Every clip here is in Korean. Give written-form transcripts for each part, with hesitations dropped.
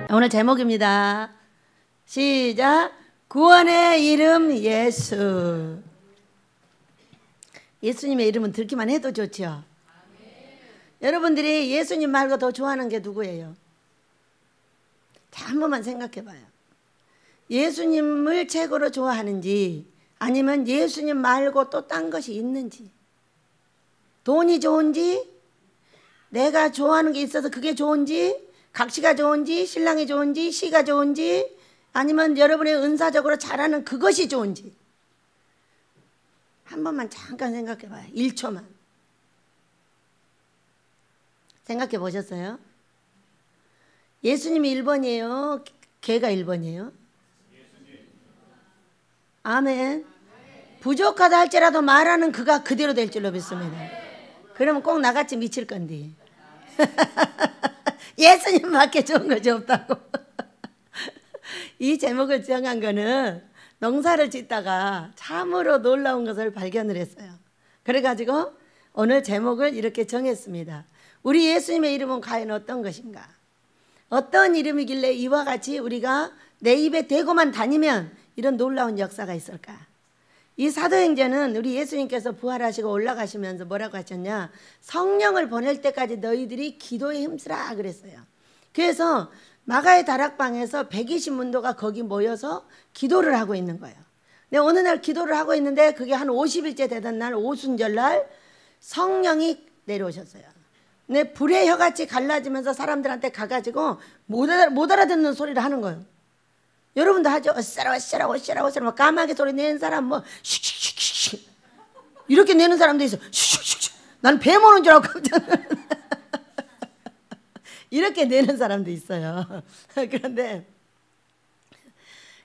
오늘 제목입니다. 시작. 구원의 이름 예수. 예수님의 이름은 듣기만 해도 좋죠. 여러분들이 예수님 말고 더 좋아하는 게 누구예요? 자, 한 번만 생각해 봐요. 예수님을 최고로 좋아하는지 아니면 예수님 말고 또 딴 것이 있는지, 돈이 좋은지, 내가 좋아하는 게 있어서 그게 좋은지, 각시가 좋은지, 신랑이 좋은지, 시가 좋은지, 아니면 여러분의 은사적으로 잘하는 그것이 좋은지 한 번만 잠깐 생각해 봐요. 1초만 생각해 보셨어요? 예수님이 1번이에요? 걔가 1번이에요? 아멘. 부족하다 할지라도 말하는 그가 그대로 될 줄로 믿습니다. 그러면 꼭 나같이 미칠 건데. 예수님밖에 좋은 것이 없다고. 이 제목을 정한 거는 농사를 짓다가 참으로 놀라운 것을 발견을 했어요. 그래가지고 오늘 제목을 이렇게 정했습니다. 우리 예수님의 이름은 과연 어떤 것인가? 어떤 이름이길래 이와 같이 우리가 내 입에 대고만 다니면 이런 놀라운 역사가 있을까? 이 사도행전은 우리 예수님께서 부활하시고 올라가시면서 뭐라고 하셨냐? 성령을 보낼 때까지 너희들이 기도에 힘쓰라 그랬어요. 그래서 마가의 다락방에서 120문도가 거기 모여서 기도를 하고 있는 거예요. 근데 어느 날 기도를 하고 있는데 그게 한 50일째 되던 날 오순절 날 성령이 내려오셨어요. 근데 불의 혀같이 갈라지면서 사람들한테 가가지고 못 알아듣는 소리를 하는 거예요. 여러분도 하죠? 어싸라 어싸라 어싸라 어싸라 뭐 까마귀 소리 내는 사람 뭐 슉슉슉슉 이렇게 내는 사람도 있어. 슉슉슉. 난 뱀 오는 줄 알고 깜짝 이렇게 내는 사람도 있어요. 그런데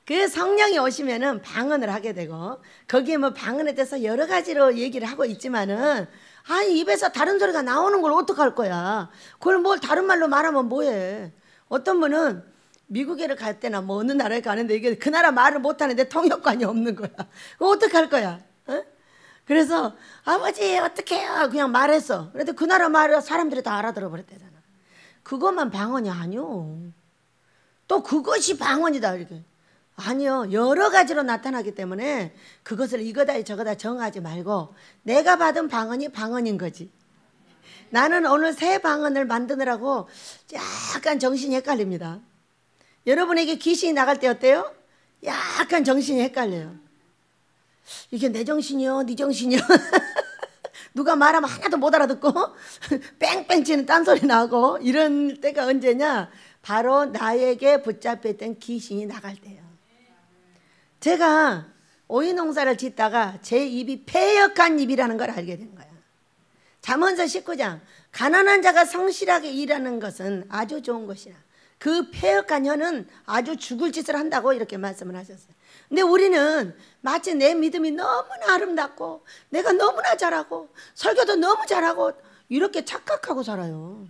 그 성령이 오시면은 방언을 하게 되고 거기에 뭐 방언에 대해서 여러 가지로 얘기를 하고 있지만은 아니 입에서 다른 소리가 나오는 걸 어떡할 거야. 그걸 뭘 다른 말로 말하면 뭐해. 어떤 분은 미국에를 갈 때나 뭐 어느 나라에 가는데 이게 그 나라 말을 못하는데 통역관이 없는 거야. 그거 어떡할 거야. 어? 그래서 아버지 어떡해요 그냥 말했어. 그래도 그 나라 말을 사람들이 다 알아들어 버렸대잖아. 그것만 방언이 아니요. 또 그것이 방언이다 이렇게. 아니요. 여러 가지로 나타나기 때문에 그것을 이거다 저거다 정하지 말고 내가 받은 방언이 방언인 거지. 나는 오늘 새 방언을 만드느라고 약간 정신이 헷갈립니다. 여러분에게 귀신이 나갈 때 어때요? 약간 정신이 헷갈려요. 이게 내 정신이요? 네 정신이요? 누가 말하면 하나도 못 알아듣고 뺑뺑 치는 딴소리 나고 이런 때가 언제냐? 바로 나에게 붙잡혀있던 귀신이 나갈 때예요. 제가 오이 농사를 짓다가 제 입이 패역한 입이라는 걸 알게 된 거예요. 잠언서 19장 가난한 자가 성실하게 일하는 것은 아주 좋은 것이라 그 패역한 혀는 아주 죽을 짓을 한다고 이렇게 말씀을 하셨어요. 근데 우리는 마치 내 믿음이 너무나 아름답고 내가 너무나 잘하고 설교도 너무 잘하고 이렇게 착각하고 살아요.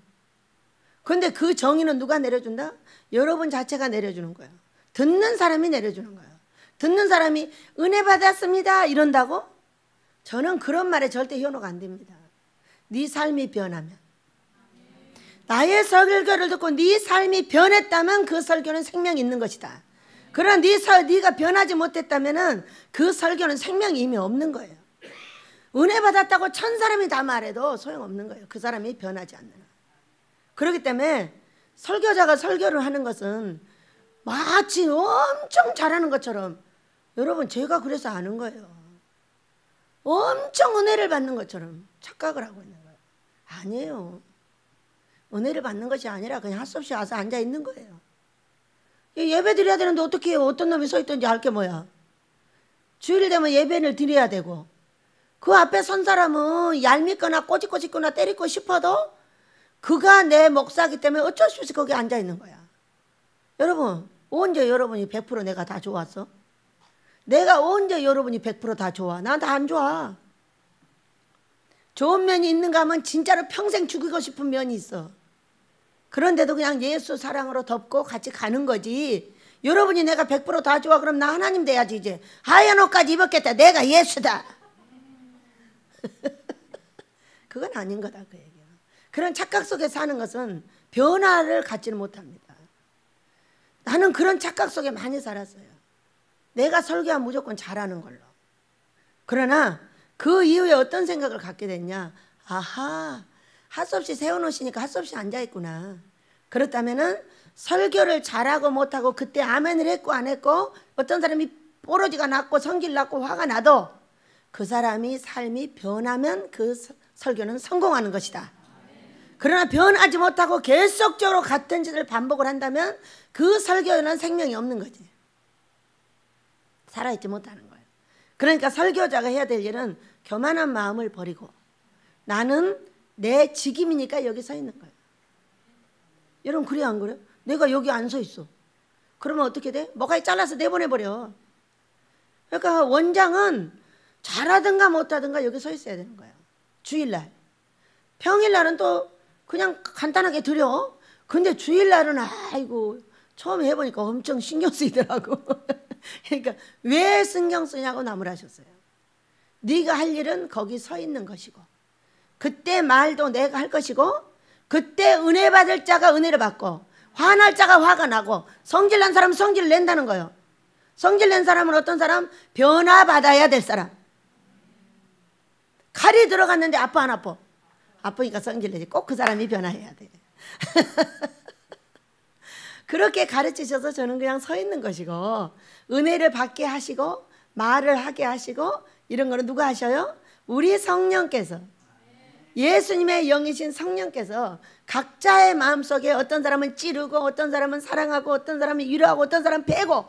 그런데 그 정의는 누가 내려준다? 여러분 자체가 내려주는 거예요. 듣는 사람이 내려주는 거예요. 듣는 사람이 은혜 받았습니다 이런다고? 저는 그런 말에 절대 현혹 안 됩니다. 네 삶이 변하면 나의 설교를 듣고 네 삶이 변했다면 그 설교는 생명이 있는 것이다. 그러나 네가 변하지 못했다면 그 설교는 생명이 이미 없는 거예요. 은혜 받았다고 1000사람이 다 말해도 소용없는 거예요. 그 사람이 변하지 않는 거예요. 그렇기 때문에 설교자가 설교를 하는 것은 마치 엄청 잘하는 것처럼 여러분 제가 그래서 아는 거예요. 엄청 은혜를 받는 것처럼 착각을 하고 있는 거예요. 아니에요. 은혜를 받는 것이 아니라 그냥 할 수 없이 와서 앉아 있는 거예요. 예배 드려야 되는데 어떻게 해요? 어떤 놈이 서 있던지 알 게 뭐야. 주일 되면 예배를 드려야 되고 그 앞에 선 사람은 얄밉거나 꼬집거나 때리고 싶어도 그가 내 목사이기 때문에 어쩔 수 없이 거기 앉아 있는 거야. 여러분 언제 여러분이 100% 내가 다 좋았어? 내가 언제 여러분이 100% 다 좋아? 난 다 안 좋아. 좋은 면이 있는가 하면 진짜로 평생 죽이고 싶은 면이 있어. 그런데도 그냥 예수 사랑으로 덮고 같이 가는 거지. 여러분이 내가 100% 다 좋아 그럼 나 하나님 돼야지 이제. 하얀 옷까지 입었겠다. 내가 예수다. 그건 아닌 거다 그 얘기야. 그런 착각 속에 사는 것은 변화를 갖지는 못합니다. 나는 그런 착각 속에 많이 살았어요. 내가 설교하면 무조건 잘하는 걸로. 그러나 그 이후에 어떤 생각을 갖게 됐냐. 아하, 할 수 없이 세워놓으시니까 할 수 없이 앉아있구나. 그렇다면은 설교를 잘하고 못하고 그때 아멘을 했고 안 했고 어떤 사람이 뽀로지가 났고 성질 났고 화가 나도 그 사람이 삶이 변하면 그 설교는 성공하는 것이다. 그러나 변하지 못하고 계속적으로 같은 짓을 반복을 한다면 그 설교는 생명이 없는 거지. 살아있지 못하는 거예요. 그러니까 설교자가 해야 될 일은 교만한 마음을 버리고 나는 내 직임이니까 여기 서 있는 거예요. 여러분 그래요 안 그래요? 내가 여기 안 서 있어. 그러면 어떻게 돼? 뭐가 잘라서 내보내버려. 그러니까 원장은 잘하든가 못하든가 여기 서 있어야 되는 거예요. 주일날. 평일날은 또 그냥 간단하게 드려. 근데 주일날은 아이고 처음 해보니까 엄청 신경 쓰이더라고. 그러니까 왜 신경 쓰냐고 나무라셨어요. 네가 할 일은 거기 서 있는 것이고 그때 말도 내가 할 것이고 그때 은혜 받을 자가 은혜를 받고 화날 자가 화가 나고 성질 난 사람은 성질을 낸다는 거예요. 성질 낸 사람은 어떤 사람? 변화받아야 될 사람. 칼이 들어갔는데 아파 안 아파? 아프니까 성질 내지. 꼭 그 사람이 변화해야 돼. 그렇게 가르치셔서 저는 그냥 서 있는 것이고 은혜를 받게 하시고 말을 하게 하시고 이런 거는 누가 하셔요? 우리 성령께서 예수님의 영이신 성령께서 각자의 마음속에 어떤 사람은 찌르고 어떤 사람은 사랑하고 어떤 사람은 위로하고 어떤 사람은 패고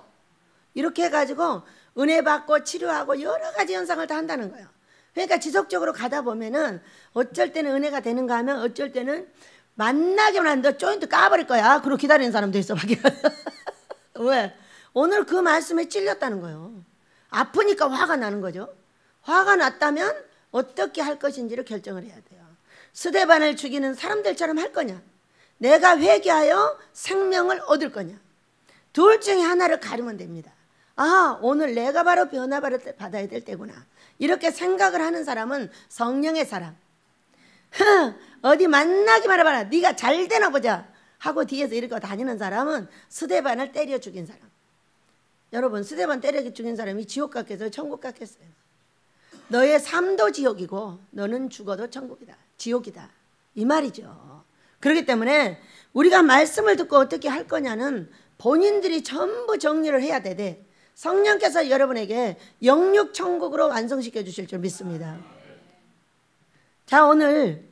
이렇게 해가지고 은혜 받고 치료하고 여러 가지 현상을 다 한다는 거예요. 그러니까 지속적으로 가다 보면은 어쩔 때는 은혜가 되는가 하면 어쩔 때는 만나기만 하는데 너 조인트 까버릴 거야. 그러고 기다리는 사람도 있어. 왜? 오늘 그 말씀에 찔렸다는 거예요. 아프니까 화가 나는 거죠. 화가 났다면 어떻게 할 것인지를 결정을 해야 돼요. 스데반을 죽이는 사람들처럼 할 거냐, 내가 회개하여 생명을 얻을 거냐, 둘 중에 하나를 가르면 됩니다. 아, 오늘 내가 바로 변화받아야 될 때구나. 이렇게 생각을 하는 사람은 성령의 사람. 어디 만나기만 해봐라. 네가 잘 되나 보자 하고 뒤에서 이렇게 다니는 사람은 스데반을 때려 죽인 사람. 여러분, 스데반 때려 죽인 사람이 지옥 갔겠어요? 천국 갔겠어요? 너의 삶도 지옥이고 너는 죽어도 천국이다, 지옥이다, 이 말이죠. 그렇기 때문에 우리가 말씀을 듣고 어떻게 할 거냐는 본인들이 전부 정리를 해야 되되 성령께서 여러분에게 영육 천국으로 완성시켜 주실 줄 믿습니다. 자, 오늘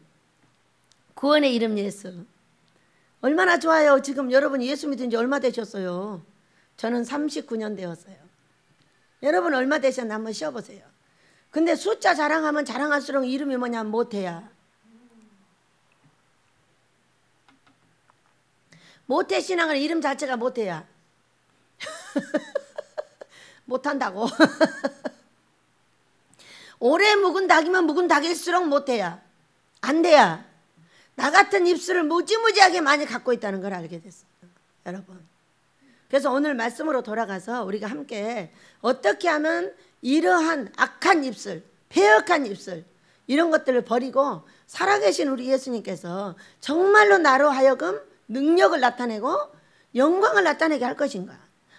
구원의 이름 예수 얼마나 좋아요. 지금 여러분 예수 믿은 지 얼마 되셨어요? 저는 39년 되었어요. 여러분 얼마 되셨나 한번 쉬어보세요. 근데 숫자 자랑하면 자랑할수록 이름이 뭐냐? 모태야. 모태 신앙은 이름 자체가 모태야. 못한다고. 오래 묵은 닭이면 묵은 닭일수록 모태야. 안 돼야. 나 같은 입술을 무지무지하게 많이 갖고 있다는 걸 알게 됐어요. 여러분. 그래서 오늘 말씀으로 돌아가서 우리가 함께 어떻게 하면 이러한 악한 입술, 패역한 입술 이런 것들을 버리고 살아계신 우리 예수님께서 정말로 나로 하여금 능력을 나타내고 영광을 나타내게 할 것인가,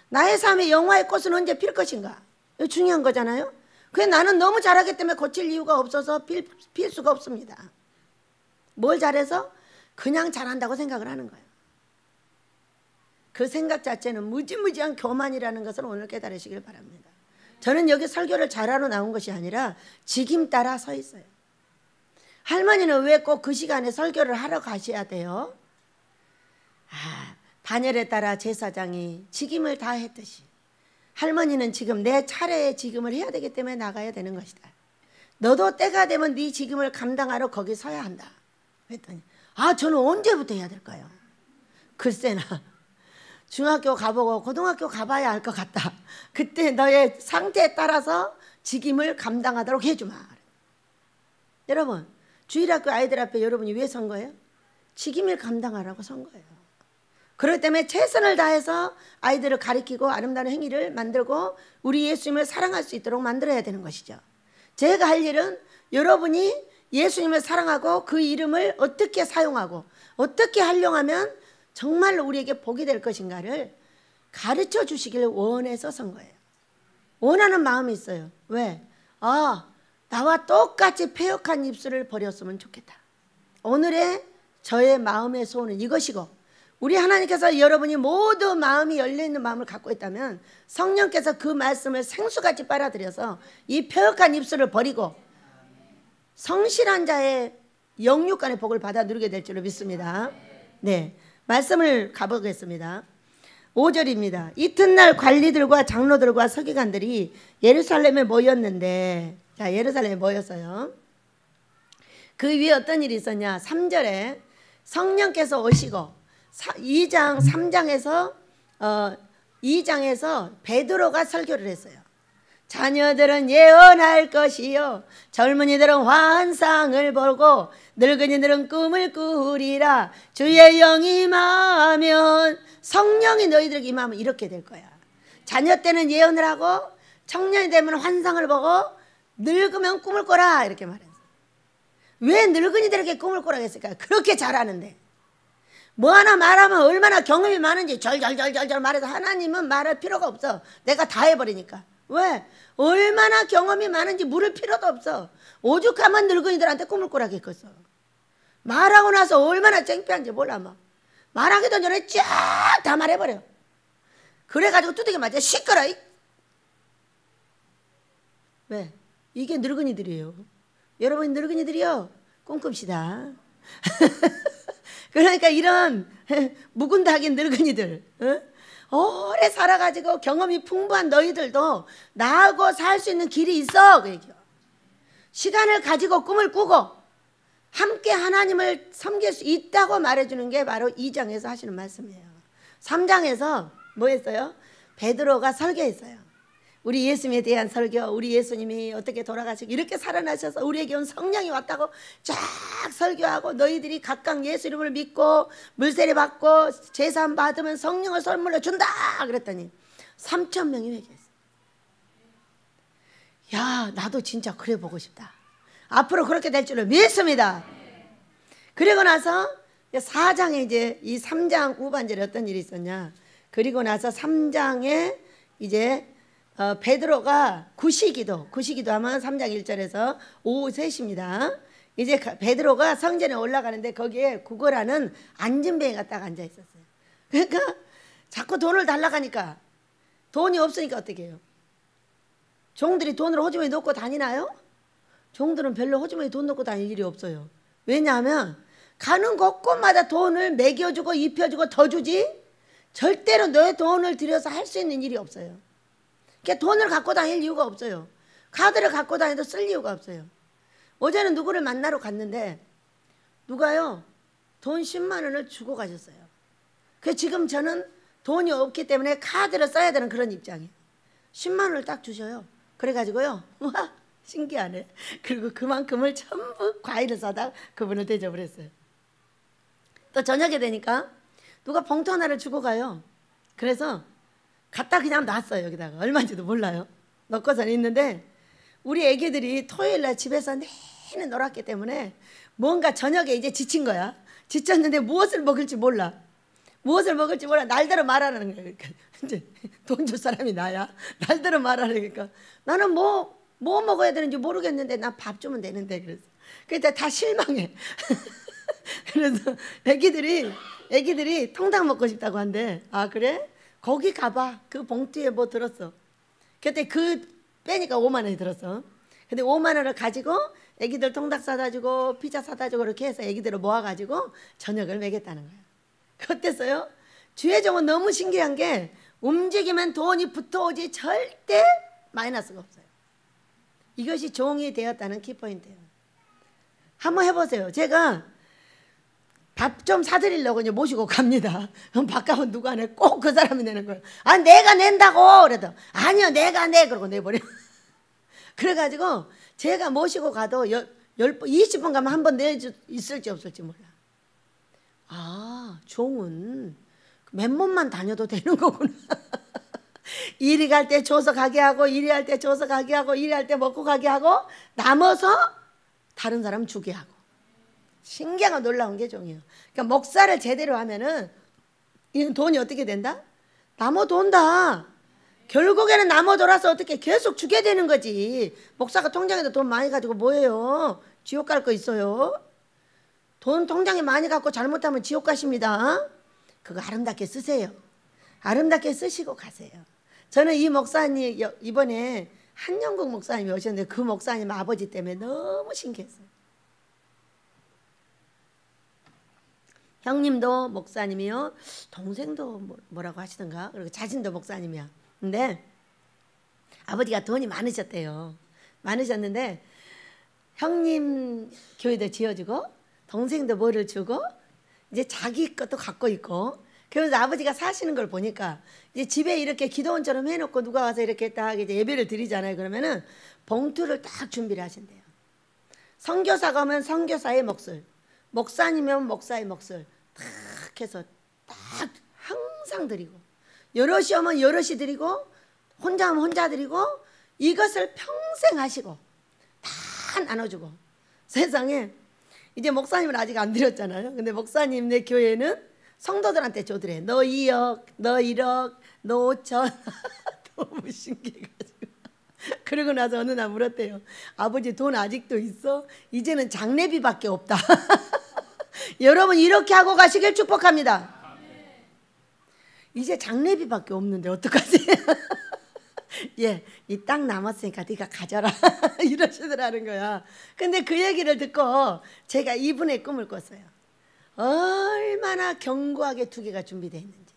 나의 삶의 영화의 꽃은 언제 필 것인가, 이거 중요한 거잖아요. 그래, 나는 너무 잘하기 때문에 고칠 이유가 없어서 필 수가 없습니다. 뭘 잘해서? 그냥 잘한다고 생각을 하는 거예요. 그 생각 자체는 무지무지한 교만이라는 것을 오늘 깨달으시길 바랍니다. 저는 여기 설교를 잘하러 나온 것이 아니라 직임 따라 서 있어요. 할머니는 왜 꼭 그 시간에 설교를 하러 가셔야 돼요? 단열에 따라 제사장이 직임을 다 했듯이 할머니는 지금 내 차례에 직임을 해야 되기 때문에 나가야 되는 것이다. 너도 때가 되면 네 직임을 감당하러 거기 서야 한다. 그랬더니 저는 언제부터 해야 될까요? 글쎄나 중학교 가보고 고등학교 가봐야 할 것 같다. 그때 너의 상태에 따라서 직임을 감당하도록 해주마. 여러분, 주일학교 아이들 앞에 여러분이 왜 선 거예요? 직임을 감당하라고 선 거예요. 그렇기 때문에 최선을 다해서 아이들을 가르치고 아름다운 행위를 만들고 우리 예수님을 사랑할 수 있도록 만들어야 되는 것이죠. 제가 할 일은 여러분이 예수님을 사랑하고 그 이름을 어떻게 사용하고 어떻게 활용하면 정말로 우리에게 복이 될 것인가를 가르쳐 주시길 원해서 선 거예요. 원하는 마음이 있어요. 왜? 나와 똑같이 패역한 입술을 버렸으면 좋겠다. 오늘의 저의 마음의 소원은 이것이고, 우리 하나님께서 여러분이 모두 마음이 열려있는 마음을 갖고 있다면 성령께서 그 말씀을 생수같이 빨아들여서 이 패역한 입술을 버리고 성실한 자의 영육간의 복을 받아 누리게 될 줄로 믿습니다. 네, 말씀을 가보겠습니다. 5절입니다. 이튿날 관리들과 장로들과 서기관들이 예루살렘에 모였는데, 자, 예루살렘에 모였어요. 그 위에 어떤 일이 있었냐? 3절에 성령께서 오시고 2장에서 베드로가 설교를 했어요. 자녀들은 예언할 것이요, 젊은이들은 환상을 보고 늙은이들은 꿈을 꾸리라. 주의 영이 임하면, 성령이 너희들에게 임하면 이렇게 될 거야. 자녀 때는 예언을 하고 청년이 되면 환상을 보고 늙으면 꿈을 꿔라, 이렇게 말했어요. 왜 늙은이들에게 꿈을 꾸라고 했을까요? 그렇게 잘하는데. 뭐 하나 말하면 얼마나 경험이 많은지 절절절절 말해서, 하나님은 말할 필요가 없어. 내가 다 해버리니까. 왜? 얼마나 경험이 많은지 물을 필요도 없어. 오죽하면 늙은이들한테 꿈을 꾸라고 했겠어. 말하고 나서 얼마나 창피한지 몰라. 막 말하기도 전에 쫙 다 말해버려. 그래가지고 두들겨 맞아. 시끄러. 왜? 이게 늙은이들이에요. 여러분이 늙은이들이요, 꿈꿉시다. 그러니까 이런 묵은닥인 늙은이들, 오래 살아가지고 경험이 풍부한 너희들도 나하고 살 수 있는 길이 있어, 그 얘기요. 시간을 가지고 꿈을 꾸고 함께 하나님을 섬길 수 있다고 말해주는 게 바로 2장에서 하시는 말씀이에요. 3장에서 뭐 했어요? 베드로가 설교했어요. 우리 예수님에 대한 설교, 우리 예수님이 어떻게 돌아가시고 이렇게 살아나셔서 우리에게 온 성령이 왔다고 쫙 설교하고, 너희들이 각각 예수 이름을 믿고 물세례 받고 제사함 받으면 성령을 선물로 준다 그랬더니 3,000명이 회개했어요. 야, 나도 진짜 그래 보고 싶다. 앞으로 그렇게 될 줄을 믿습니다. 그리고 나서 4장에 이제 이 3장 후반절에 어떤 일이 있었냐? 그리고 나서 3장에 이제 베드로가 구시기도 하면 3장 1절에서 오후 3시입니다. 이제 베드로가 성전에 올라가는데 거기에 구걸하는 안진뱅이가 딱 앉아 있었어요. 그러니까 자꾸 돈을 달라고 하니까, 돈이 없으니까 어떻게 해요? 종들이 돈을 호주머니에 넣고 다니나요? 종들은 별로 호주머니에 돈 넣고 다닐 일이 없어요. 왜냐하면 가는 곳곳마다 돈을 먹여주고 입혀주고 더 주지, 절대로 너의 돈을 들여서 할 수 있는 일이 없어요. 그러니까 돈을 갖고 다닐 이유가 없어요. 카드를 갖고 다녀도 쓸 이유가 없어요. 어제는 누구를 만나러 갔는데 누가요, 돈 10만 원을 주고 가셨어요. 그래서 지금 저는 돈이 없기 때문에 카드를 써야 되는 그런 입장이에요. 10만 원을 딱 주셔요. 그래가지고요, 와, 신기하네. 그리고 그만큼을 전부 과일을 사다 그분을 대접을 했어요. 또 저녁에 되니까 누가 봉투 하나를 주고 가요. 그래서 갖다 그냥 놨어요. 여기다가 얼마인지도 몰라요. 넣고서 있는데, 우리 애기들이 토요일날 집에서 내내 놀았기 때문에 뭔가 저녁에 이제 지친 거야. 지쳤는데 무엇을 먹을지 몰라. 날대로 말하는 거예요. 그러니까 이제 돈 줄 사람이 나야. 날대로 말하니까 나는 뭐 먹어야 되는지 모르겠는데 난 밥 주면 되는데, 그래서 그때 다 실망해. 그래서 애기들이 통닭 먹고 싶다고 한대. 아, 그래? 거기 가봐. 그 봉투에 뭐 들었어. 그때 빼니까 5만 원이 들었어. 근데 5만 원을 가지고 애기들 통닭 사다 주고 피자 사다 주고 이렇게 해서 애기들을 모아가지고 저녁을 먹였다는 거야. 어땠어요? 주의 종은 너무 신기한 게, 움직이면 돈이 붙어오지 절대 마이너스가 없어요. 이것이 종이 되었다는 키포인트예요. 한번 해보세요. 제가 밥 좀 사드리려고 이제 모시고 갑니다. 그럼 밥 값은 누가 내? 꼭 그 사람이 내는 거예요. 아, 내가 낸다고! 그래도 아니요, 내가 내! 그러고 내버려. 그래가지고 제가 모시고 가도 20번 가면 한 번 있을지 없을지 몰라. 아, 종은 맨몸만 다녀도 되는 거구나. 이리 갈 때 줘서 가게 하고, 이리 할 때 줘서 가게 하고, 이리 할 때 먹고 가게 하고, 남아서 다른 사람 주게 하고. 신기하고 놀라운 게 종이에요. 그러니까 목사를 제대로 하면은 이 돈이 어떻게 된다? 남어 돈다. 결국에는 남어 돌아서 어떻게 계속 주게 되는 거지. 목사가 통장에도 돈 많이 가지고 뭐예요? 지옥 갈 거 있어요? 돈 통장에 많이 갖고 잘못하면 지옥 가십니다. 그거 아름답게 쓰세요. 아름답게 쓰시고 가세요. 저는 이 목사님 이번에 한영국 목사님이 오셨는데 그 목사님 아버지 때문에 너무 신기했어요. 형님도 목사님이요, 동생도 뭐라고 하시던가, 그리고 자신도 목사님이야. 근데 아버지가 돈이 많으셨대요. 많으셨는데 형님 교회도 지어주고 동생도 뭐를 주고 이제 자기 것도 갖고 있고, 그래서 아버지가 사시는 걸 보니까 이제 집에 이렇게 기도원처럼 해놓고 누가 와서 이렇게 딱 이제 예배를 드리잖아요. 그러면은 봉투를 딱 준비를 하신대요. 선교사가 오면 선교사의 몫을, 목사님이면 목사의 몫을 딱 해서 딱 항상 드리고, 여럿이 오면 여럿이 드리고, 혼자 오면 혼자 드리고, 이것을 평생 하시고 다 나눠주고. 세상에 이제 목사님은 아직 안 드렸잖아요. 근데 목사님 네 교회는 성도들한테 줘드래. 너 2억, 너 1억, 너 5천. 너무 신기해가지고. 그러고 나서 어느 날 물었대요. 아버지 돈 아직도 있어? 이제는 장례비밖에 없다. 여러분 이렇게 하고 가시길 축복합니다. 이제 장례비밖에 없는데 어떡하지? 예, 이 땅 남았으니까 네가 가져라. 이러시더라는 거야. 근데 그 얘기를 듣고 제가 이분의 꿈을 꿨어요. 얼마나 견고하게 두 개가 준비되어 있는지.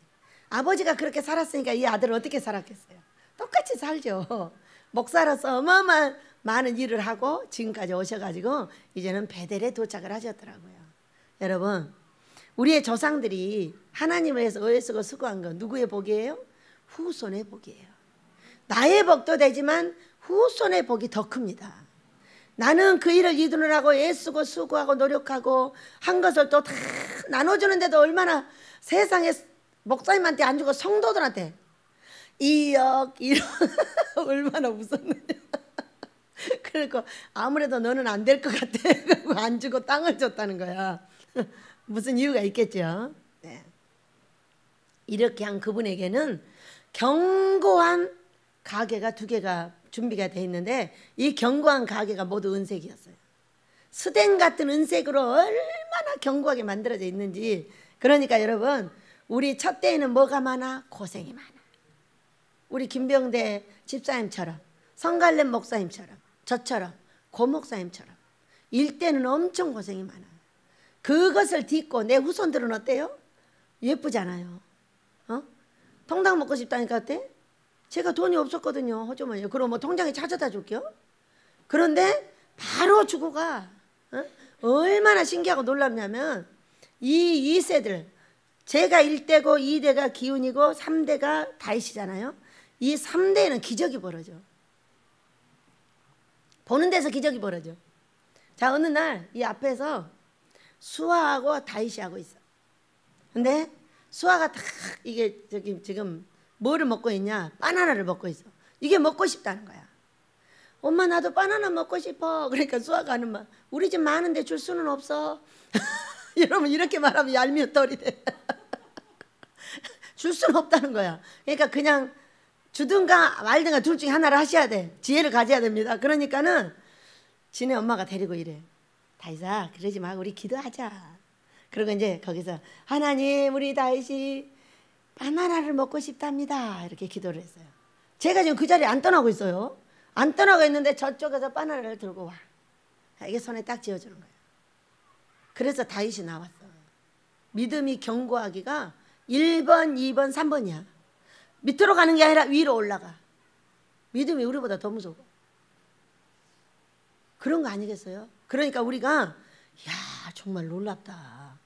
아버지가 그렇게 살았으니까 이 아들은 어떻게 살았겠어요? 똑같이 살죠. 목사로서 어마어마한 많은 일을 하고 지금까지 오셔가지고 이제는 베델에 도착을 하셨더라고요. 여러분, 우리의 조상들이 하나님을 위해서 애쓰고 수고한 건 누구의 복이에요? 후손의 복이에요. 나의 복도 되지만 후손의 복이 더 큽니다. 나는 그 일을 이루느라고 애쓰고 수고하고 노력하고 한 것을 또 다 나눠주는데도 얼마나 세상에 목사님한테 안 주고 성도들한테 2억 1억 얼마나 웃었느냐. 그러니까 아무래도 너는 안 될 것 같아. 그리고 안 주고 땅을 줬다는 거야. 무슨 이유가 있겠죠. 네. 이렇게 한 그분에게는 견고한 가게가 두 개가 준비가 돼 있는데, 이 견고한 가게가 모두 은색이었어요. 스댕 같은 은색으로 얼마나 견고하게 만들어져 있는지. 그러니까 여러분, 우리 첫 때에는 뭐가 많아? 고생이 많아. 우리 김병대 집사님처럼, 성갈렘 목사님처럼, 저처럼, 고 목사님처럼 일 때는 엄청 고생이 많아. 그것을 딛고 내 후손들은 어때요? 예쁘잖아요. 통닭 먹고 싶다니까 어때? 제가 돈이 없었거든요. 호주머니에. 그럼 뭐 통장에 찾아다 줄게요. 그런데 바로 주고 가. 얼마나 신기하고 놀랍냐면 이 2세들, 제가 1대고 2대가 기훈이고 3대가 다윗이잖아요. 이 3대에는 기적이 벌어져. 보는 데서 기적이 벌어져. 자, 어느 날 이 앞에서 수아하고 다윗이 하고 있어. 근데 수아가 딱 이게 저기 지금 뭐를 먹고 있냐? 바나나를 먹고 있어. 이게 먹고 싶다는 거야. 엄마 나도 바나나 먹고 싶어. 그러니까 수아가 하는 말, 우리 집 많은데 줄 수는 없어. 여러분 이렇게 말하면 얄미운 털이 돼. 줄 수는 없다는 거야. 그러니까 그냥 주든가 말든가 둘 중에 하나를 하셔야 돼. 지혜를 가져야 됩니다. 그러니까는 지네 엄마가 데리고 이래. 다윗아 그러지 말고 우리 기도하자. 그리고 이제 거기서 하나님 우리 다윗이 바나나를 먹고 싶답니다. 이렇게 기도를 했어요. 제가 지금 그 자리에 안 떠나고 있어요. 안 떠나고 있는데 저쪽에서 바나나를 들고 와. 이게 손에 딱 쥐어주는 거예요. 그래서 다윗이 나왔어. 믿음이 견고하기가 1번, 2번, 3번이야. 밑으로 가는 게 아니라 위로 올라가. 믿음이 우리보다 더 무서워. 그런 거 아니겠어요? 그러니까 우리가 야 정말 놀랍다.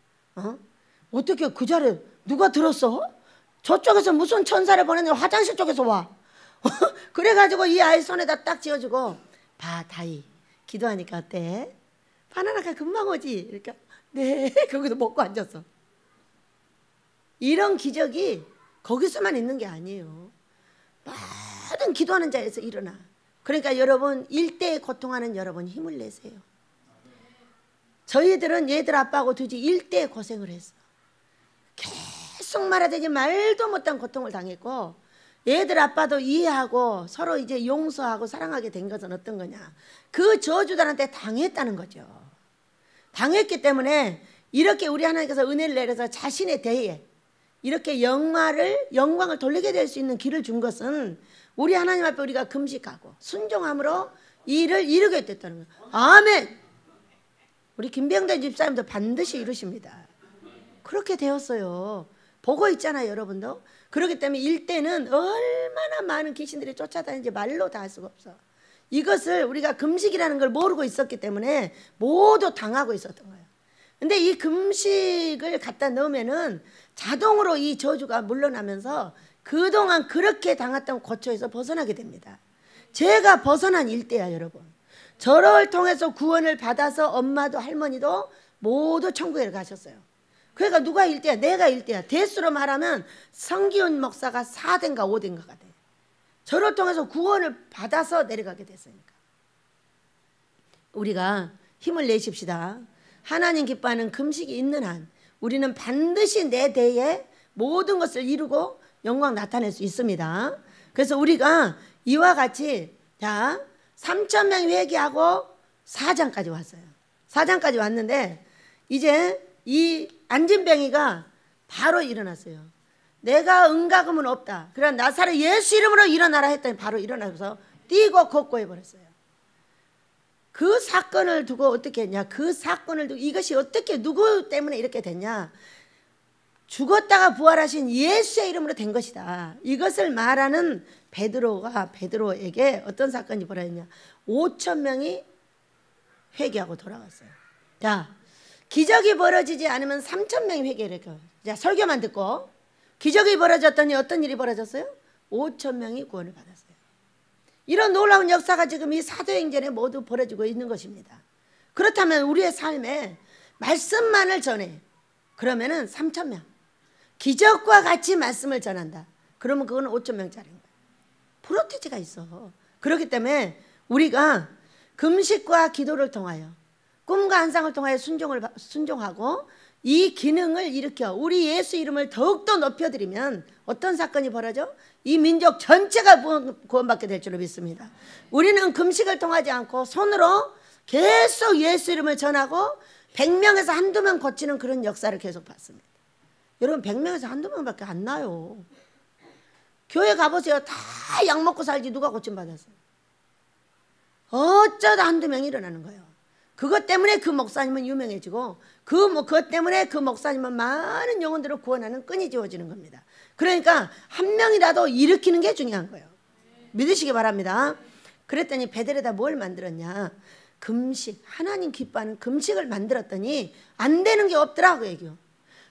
어떻게 그 자리에 누가 들었어? 저쪽에서 무슨 천사를 보냈는데 화장실 쪽에서 와. 그래가지고 이 아이 손에다 딱 쥐어주고 봐 다이 기도하니까 어때? 바나나가 금방 오지. 그러니까 네. 거기서 먹고 앉았어. 이런 기적이 거기서만 있는 게 아니에요. 모든 기도하는 자에서 일어나. 그러니까 여러분 일대에 고통하는 여러분 힘을 내세요. 저희들은 얘들 아빠하고 둘이 일대에 고생을 했어. 계속 말하자니 말도 못한 고통을 당했고, 애들 아빠도 이해하고 서로 이제 용서하고 사랑하게 된 것은 어떤 거냐, 그 저주들한테 당했다는 거죠. 당했기 때문에 이렇게 우리 하나님께서 은혜를 내려서 자신의 대에 이렇게 영광을 돌리게 될 수 있는 길을 준 것은 우리 하나님 앞에 우리가 금식하고 순종함으로 이 일을 이루게 됐다는 거예요. 아멘. 우리 김병대 집사님도 반드시 이루십니다. 그렇게 되었어요. 보고 있잖아요, 여러분도. 그렇기 때문에 일대는 얼마나 많은 귀신들이 쫓아다니는지 말로 다 할 수가 없어. 이것을 우리가 금식이라는 걸 모르고 있었기 때문에 모두 당하고 있었던 거예요. 근데 이 금식을 갖다 넣으면은 자동으로 이 저주가 물러나면서 그동안 그렇게 당했던 고초에서 벗어나게 됩니다. 제가 벗어난 일대야, 여러분. 저를 통해서 구원을 받아서 엄마도 할머니도 모두 천국에 가셨어요. 그러니까 누가 일대야? 내가 일대야. 대수로 말하면 성기훈 목사가 4대인가 5대인가가 돼. 저를 통해서 구원을 받아서 내려가게 됐으니까. 우리가 힘을 내십시다. 하나님 기뻐하는 금식이 있는 한 우리는 반드시 내 대에 모든 것을 이루고 영광 나타낼 수 있습니다. 그래서 우리가 이와 같이 3,000명이 회개하고 4장까지 왔어요. 4장까지 왔는데 이제 이 안진뱅이가 바로 일어났어요. 내가 은가금은 없다. 그래 나사렛 예수 이름으로 일어나라 했더니 바로 일어나서 뛰고 걷고 해버렸어요. 그 사건을 두고 어떻게 했냐? 그 사건을 두고 이것이 어떻게 누구 때문에 이렇게 됐냐? 죽었다가 부활하신 예수의 이름으로 된 것이다. 이것을 말하는 베드로에게 어떤 사건이 벌어졌냐? 5,000명이 회개하고 돌아갔어요. 자, 기적이 벌어지지 않으면 3,000명이 회개를 했고, 자, 설교만 듣고 기적이 벌어졌더니 어떤 일이 벌어졌어요? 5,000명이 구원을 받았어요. 이런 놀라운 역사가 지금 이 사도행전에 모두 벌어지고 있는 것입니다. 그렇다면 우리의 삶에 말씀만을 전해. 그러면은 3,000명. 기적과 같이 말씀을 전한다. 그러면 그건 5,000명짜리인 거예요. 프로테지가 있어. 그렇기 때문에 우리가 금식과 기도를 통하여 꿈과 환상을 통하여 순종하고 이 기능을 일으켜 우리 예수 이름을 더욱더 높여드리면 어떤 사건이 벌어져? 이 민족 전체가 구원받게 될 줄로 믿습니다. 우리는 금식을 통하지 않고 손으로 계속 예수 이름을 전하고 100명에서 한두 명 고치는 그런 역사를 계속 봤습니다. 여러분 100명에서 한두 명밖에 안 나요. 교회 가보세요. 다 약 먹고 살지 누가 고침받았어요? 어쩌다 한두 명이 일어나는 거예요. 그것 때문에 그 목사님은 유명해지고 그것 때문에 그 목사님은 많은 영혼들을 구원하는 끈이 지워지는 겁니다. 그러니까 한 명이라도 일으키는 게 중요한 거예요. 믿으시기 바랍니다. 그랬더니 베델에다 뭘 만들었냐? 금식, 하나님 기뻐하는 금식을 만들었더니 안 되는 게 없더라고 얘기요.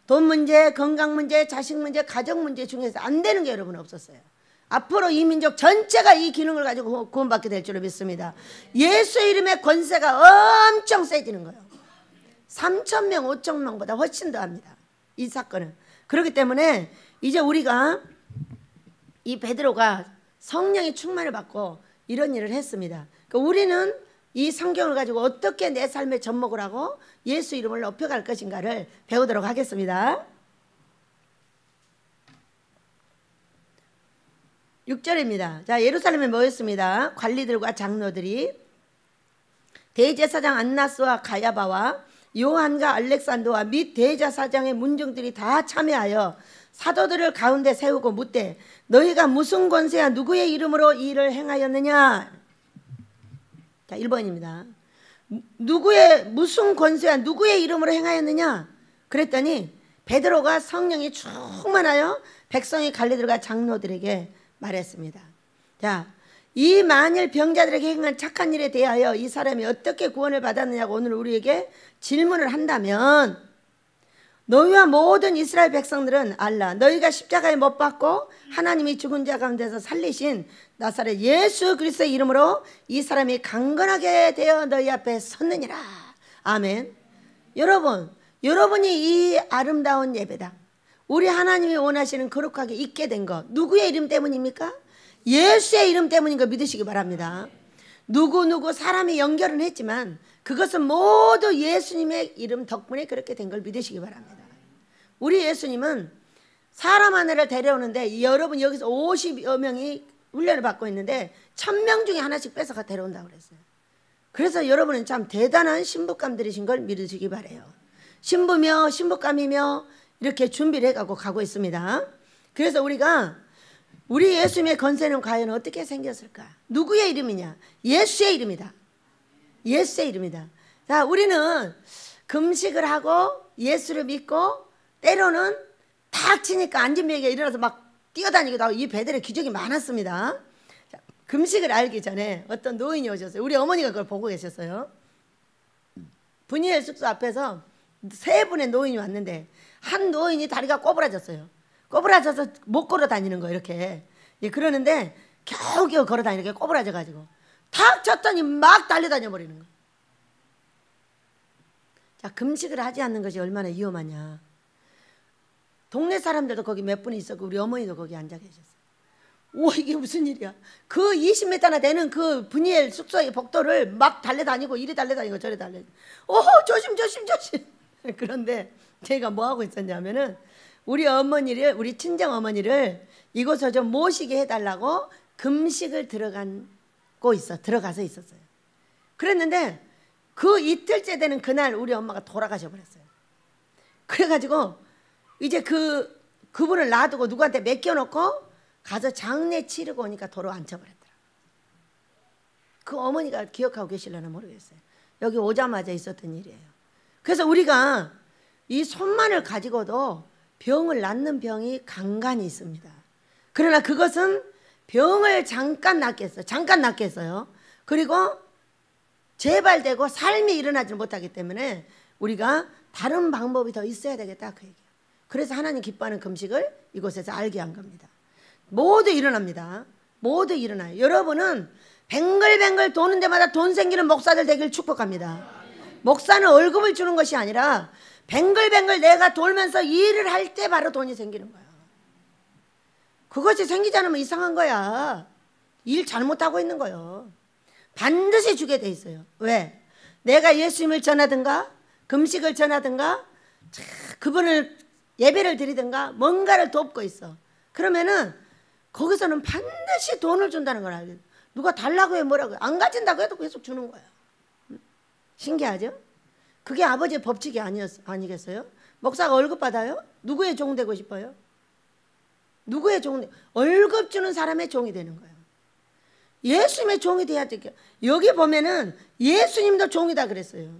돈 문제, 건강 문제, 자식 문제, 가정 문제 중에서 안 되는 게 여러분 없었어요. 앞으로 이 민족 전체가 이 기능을 가지고 구원받게 될 줄로 믿습니다. 예수 이름의 권세가 엄청 세지는 거예요. 3,000명, 5,000명보다 훨씬 더 합니다. 이 사건은. 그렇기 때문에 이제 우리가 이 베드로가 성령의 충만을 받고 이런 일을 했습니다. 그러니까 우리는 이 성경을 가지고 어떻게 내 삶에 접목을 하고 예수 이름을 높여갈 것인가를 배우도록 하겠습니다. 6절입니다. 자, 예루살렘에 모였습니다. 관리들과 장로들이 대제사장 안나스와 가야바와 요한과 알렉산더와 및 대제사장의 문중들이 다 참여하여 사도들을 가운데 세우고 묻되 너희가 무슨 권세야 누구의 이름으로 이 일을 행하였느냐? 자, 1번입니다. 무슨 권세야 누구의 이름으로 행하였느냐? 그랬더니 베드로가 성령이 충만하여 백성의 관리들과 장로들에게 말했습니다. 자, 이 만일 병자들에게 행한 착한 일에 대하여 이 사람이 어떻게 구원을 받았느냐고 오늘 우리에게 질문을 한다면 너희와 모든 이스라엘 백성들은 알라. 너희가 십자가에 못 박고 하나님이 죽은 자 가운데서 살리신 나사렛 예수 그리스도의 이름으로 이 사람이 강건하게 되어 너희 앞에 섰느니라. 아멘. 여러분이 이 아름다운 예배당, 우리 하나님이 원하시는 거룩하게 있게 된 것 누구의 이름 때문입니까? 예수의 이름 때문인 거 믿으시기 바랍니다. 누구 사람이 연결은 했지만 그것은 모두 예수님의 이름 덕분에 그렇게 된 걸 믿으시기 바랍니다. 우리 예수님은 사람 하나를 데려오는데 여러분 여기서 50여 명이 훈련을 받고 있는데 1000명 중에 하나씩 뺏어가 데려온다고 그랬어요. 그래서 여러분은 참 대단한 신부감들이신 걸 믿으시기 바래요. 신부며 신부감이며 이렇게 준비를 해가고 가고 있습니다. 그래서 우리 예수님의 건세는 과연 어떻게 생겼을까? 누구의 이름이냐? 예수의 이름이다. 예수의 이름이다. 자, 우리는 금식을 하고 예수를 믿고 때로는 탁 치니까 안진뱅이가 일어나서 막 뛰어다니기도 하고 이 배들의 기적이 많았습니다. 자, 금식을 알기 전에 어떤 노인이 오셨어요. 우리 어머니가 그걸 보고 계셨어요. 분이엘 숙소 앞에서 3분의 노인이 왔는데 한 노인이 다리가 꼬부라졌어요. 꼬부라져서 못 걸어 다니는 거예요. 이렇게. 예, 그러는데 겨우겨우 걸어 다니는 게 꼬부라져 가지고 탁 쳤더니 막 달려다녀 버리는 거예요. 자, 금식을 하지 않는 것이 얼마나 위험하냐. 동네 사람들도 거기 몇 분이 있었고 우리 어머니도 거기 앉아 계셨어요. 오, 이게 무슨 일이야. 그 20m나 되는 그 분이엘 숙소의 복도를 막 달려다니고 이리 달려다니고 저리 달려다니고 조심 조심 조심. 그런데 제가 뭐 하고 있었냐면은 우리 친정 어머니를 이곳에 좀 모시게 해달라고 금식을 들어가서 있었어요. 그랬는데 그 이틀째 되는 그날 우리 엄마가 돌아가셔 버렸어요. 그래가지고 이제 그분을 놔두고 누구한테 맡겨놓고 가서 장례 치르고 오니까 도로 앉혀버렸더라. 그 어머니가 기억하고 계실려나 모르겠어요. 여기 오자마자 있었던 일이에요. 그래서 우리가 이 손만을 가지고도 병을 낫는 병이 간간히 있습니다. 그러나 그것은 병을 잠깐 낫게 했어요. 그리고 재발되고 삶이 일어나지 못하기 때문에 우리가 다른 방법이 더 있어야 되겠다 그 얘기예요. 그래서 하나님 기뻐하는 금식을 이곳에서 알게 한 겁니다. 모두 일어납니다. 모두 일어나요. 여러분은 뱅글뱅글 도는 데마다 돈 생기는 목사들 되길 축복합니다. 목사는 월급을 주는 것이 아니라 뱅글뱅글 내가 돌면서 일을 할 때 바로 돈이 생기는 거야. 그것이 생기지 않으면 이상한 거야. 일 잘못하고 있는 거예요. 반드시 주게 돼 있어요. 왜? 내가 예수님을 전하든가 금식을 전하든가 그분을 예배를 드리든가 뭔가를 돕고 있어. 그러면은 거기서는 반드시 돈을 준다는 걸 알게 돼. 누가 달라고 해 뭐라고 해. 안 가진다고 해도 계속 주는 거야. 신기하죠? 그게 아버지의 법칙이 아니겠어요? 목사가 월급 받아요? 누구의 종 되고 싶어요? 누구의 종? 월급 주는 사람의 종이 되는 거예요. 예수님의 종이 돼야 돼. 여기 보면은 예수님도 종이다 그랬어요.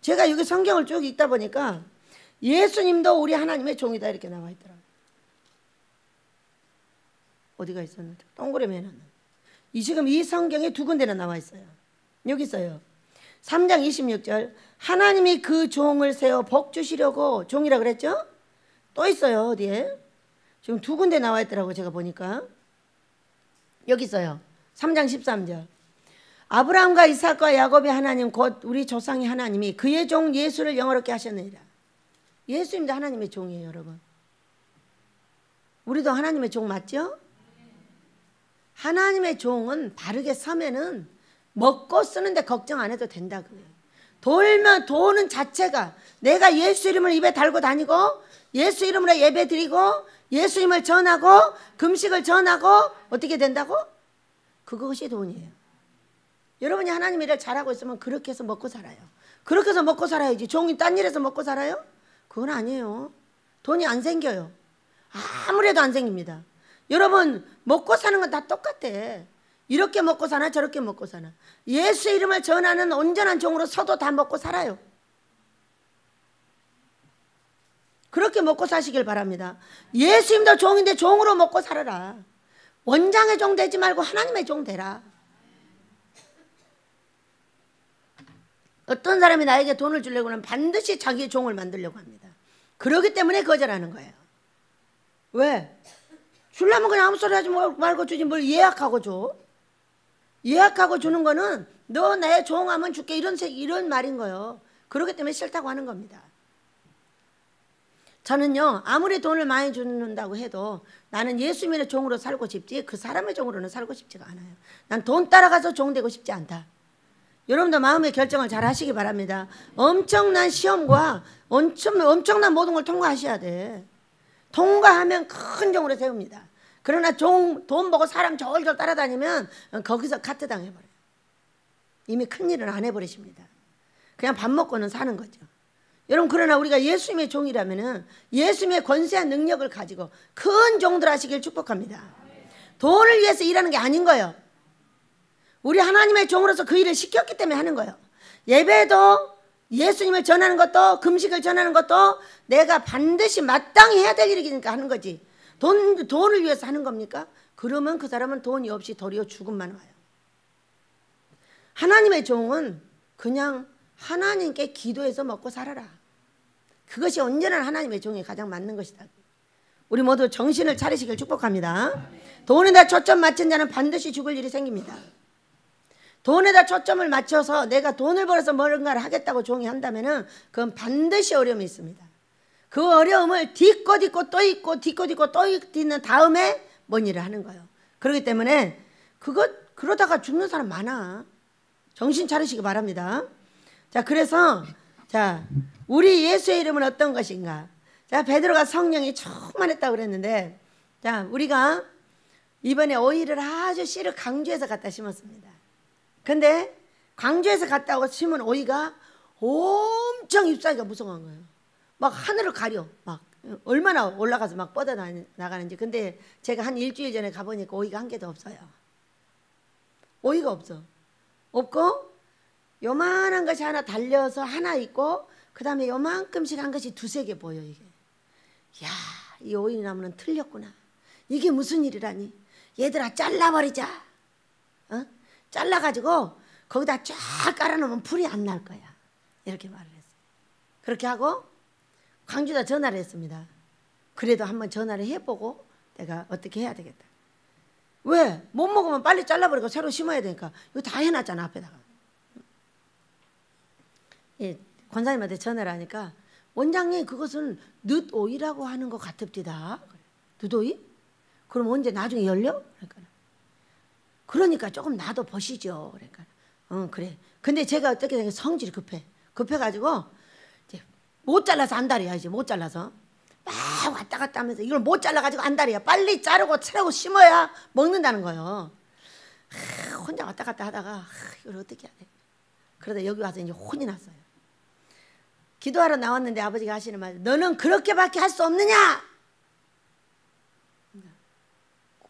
제가 여기 성경을 쭉 읽다 보니까 예수님도 우리 하나님의 종이다 이렇게 나와 있더라고요. 어디가 있었는데? 동그라미에는 지금 이 성경에 2군데나 나와 있어요. 여기 있어요. 3장 26절 하나님이 그 종을 세워 복 주시려고 종이라 그랬죠? 또 있어요. 어디에? 지금 2군데 나와 있더라고요. 제가 보니까 여기 있어요. 3장 13절 아브라함과 이삭과 야곱의 하나님 곧 우리 조상의 하나님이 그의 종 예수를 영화롭게 하셨느니라. 예수님도 하나님의 종이에요. 여러분, 우리도 하나님의 종 맞죠? 하나님의 종은 바르게 서면은 먹고 쓰는데 걱정 안 해도 된다 그래요. 돌면 도는 자체가 내가 예수 이름을 입에 달고 다니고 예수 이름으로 예배 드리고 예수님을 전하고 금식을 전하고 어떻게 된다고? 그것이 돈이에요. 여러분이 하나님 일을 잘하고 있으면 그렇게 해서 먹고 살아요. 그렇게 해서 먹고 살아야지. 종이 딴 일에서 먹고 살아요? 그건 아니에요. 돈이 안 생겨요. 아무래도 안 생깁니다. 여러분 먹고 사는 건 다 똑같아. 이렇게 먹고 사나 저렇게 먹고 사나 예수 이름을 전하는 온전한 종으로 서도 다 먹고 살아요. 그렇게 먹고 사시길 바랍니다. 예수님도 종인데 종으로 먹고 살아라. 원장의 종 되지 말고 하나님의 종 되라. 어떤 사람이 나에게 돈을 주려고 하면 반드시 자기의 종을 만들려고 합니다. 그러기 때문에 거절하는 거예요. 왜? 주려면 그냥 아무 소리 하지 말고 주지 뭘 예약하고 줘. 예약하고 주는 거는 너 내 종하면 줄게 이런 말인 거예요. 그렇기 때문에 싫다고 하는 겁니다. 저는요 아무리 돈을 많이 준다고 해도 나는 예수님의 종으로 살고 싶지 그 사람의 종으로는 살고 싶지가 않아요. 난 돈 따라가서 종 되고 싶지 않다. 여러분도 마음의 결정을 잘 하시기 바랍니다. 엄청난 시험과 엄청난 모든 걸 통과하셔야 돼. 통과하면 큰 종으로 세웁니다. 그러나 돈 보고 사람 졸졸 따라다니면 거기서 카트 당해버려요. 이미 큰일은 안 해버리십니다. 그냥 밥 먹고는 사는 거죠. 여러분, 그러나 우리가 예수님의 종이라면 예수님의 권세한 능력을 가지고 큰 종들 하시길 축복합니다. 돈을 위해서 일하는 게 아닌 거예요. 우리 하나님의 종으로서 그 일을 시켰기 때문에 하는 거예요. 예배도 예수님을 전하는 것도 금식을 전하는 것도 내가 반드시 마땅히 해야 될 일이니까 하는 거지. 돈을 위해서 하는 겁니까? 그러면 그 사람은 돈이 없이 도리어 죽음만 와요. 하나님의 종은 그냥 하나님께 기도해서 먹고 살아라. 그것이 온전한 하나님의 종에 가장 맞는 것이다. 우리 모두 정신을 차리시길 축복합니다. 돈에다 초점 맞춘 자는 반드시 죽을 일이 생깁니다. 돈에다 초점을 맞춰서 내가 돈을 벌어서 뭔가를 하겠다고 종이 한다면 그건 반드시 어려움이 있습니다. 그 어려움을 딛고 또 있고 딛고 또 딛는 다음에 뭔 일을 하는 거예요. 그렇기 때문에 그러다가 죽는 사람 많아. 정신 차리시기 바랍니다. 자, 그래서 우리 예수의 이름은 어떤 것인가? 자, 베드로가 성령이 충만했다고 그랬는데, 자, 우리가 이번에 오이를 아주 씨를 강주에서 갖다 심었습니다. 근데 광주에서 갔다 오고 심은 오이가 엄청 잎사귀가 무성한 거예요. 막 하늘을 가려. 막 얼마나 올라가서 막 뻗어 나가는지. 근데 제가 한 일주일 전에 가보니까 오이가 한 개도 없어요. 오이가 없어. 없고 요만한 것이 하나 달려서 하나 있고 그 다음에 요만큼씩 한 것이 두세 개 보여. 이게. 야, 이 오이나무는 틀렸구나. 이게 무슨 일이라니. 얘들아 잘라버리자. 어? 잘라가지고 거기다 쫙 깔아놓으면 불이 안 날 거야. 이렇게 말을 했어요. 그렇게 하고 광주에다 전화를 했습니다. 그래도 한번 전화를 해보고 내가 어떻게 해야 되겠다. 왜? 못 먹으면 빨리 잘라버리고 새로 심어야 되니까. 이거 다 해놨잖아 앞에다가. 예, 권사님한테 전화를 하니까 원장님 그것은 늦오이라고 하는 것 같읍디다. 늦오이? 그럼 언제 나중에 열려? 그러니까 조금 놔둬 보시죠. 그러니까 그래. 근데 제가 어떻게 되냐 성질이 급해가지고 이제 못 잘라서 안달이야. 이제 못 잘라서 막 왔다 갔다 하면서 이걸 못 잘라가지고 안달이야. 빨리 자르고 채고 심어야 먹는다는 거예요. 혼자 왔다 갔다 하다가 이걸 어떻게 해야 돼? 그러다 여기 와서 이제 혼이 났어요. 기도하러 나왔는데 아버지가 하시는 말, 너는 그렇게밖에 할 수 없느냐?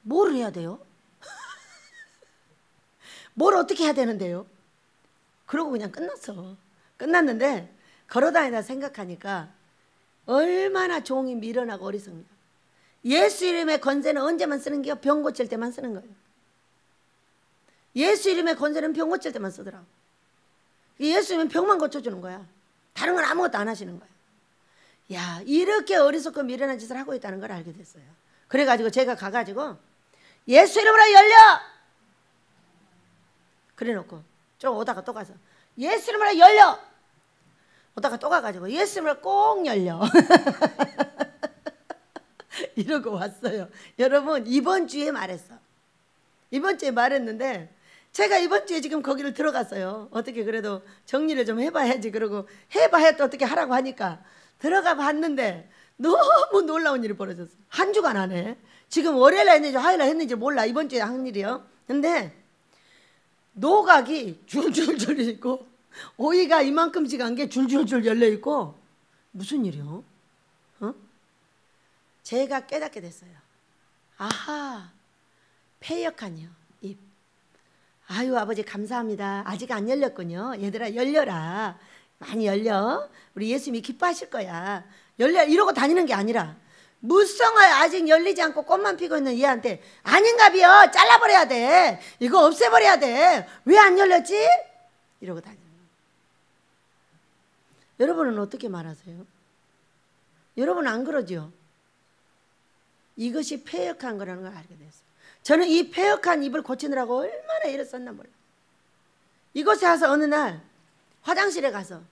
뭘 해야 돼요? 뭘 어떻게 해야 되는데요? 그러고 그냥 끝났어. 끝났는데 걸어다니다 생각하니까 얼마나 종이 미련하고 어리석냐. 예수 이름의 권세는 언제만 쓰는 게요? 병 고칠 때만 쓰는 거예요. 예수 이름의 권세는 병 고칠 때만 쓰더라고. 예수 이름은 병만 고쳐주는 거야. 다른 건 아무것도 안 하시는 거야. 야, 이렇게 어리석고 미련한 짓을 하고 있다는 걸 알게 됐어요. 그래가지고 제가 가가지고 예수 이름으로 열려! 그래놓고 좀 오다가 또 가서 예수 이름으로 열려! 오다가 또 가가지고 예수 이름으로 꼭 열려. 이러고 왔어요. 여러분 이번 주에 말했어. 이번 주에 말했는데 제가 이번 주에 지금 거기를 들어갔어요. 어떻게 그래도 정리를 좀 해봐야지. 그러고 해봐야 또 어떻게 하라고 하니까 들어가 봤는데 너무 놀라운 일이 벌어졌어. 한 주간 안에 지금 월요일날 했는지 화요일날 했는지 몰라. 이번 주에 한 일이요. 근데 노각이 줄줄줄 있고 오이가 이만큼씩 한 게 줄줄줄 열려있고 무슨 일이요? 어? 제가 깨닫게 됐어요. 아하, 폐역한이요. 입. 아유 아버지 감사합니다. 아직 안 열렸군요. 얘들아 열려라. 많이 열려. 우리 예수님이 기뻐하실 거야. 열려. 이러고 다니는 게 아니라 무성을 아직 열리지 않고 꽃만 피고 있는 얘한테 아닌가비요. 잘라버려야 돼. 이거 없애버려야 돼. 왜 안 열렸지? 이러고 다니는 거예요. 여러분은 어떻게 말하세요? 여러분은 안 그러죠? 이것이 폐역한 거라는 걸 알게 됐어요. 저는 이 폐역한 입을 고치느라고 얼마나 애를 썼나 몰라. 이곳에 와서 어느 날 화장실에 가서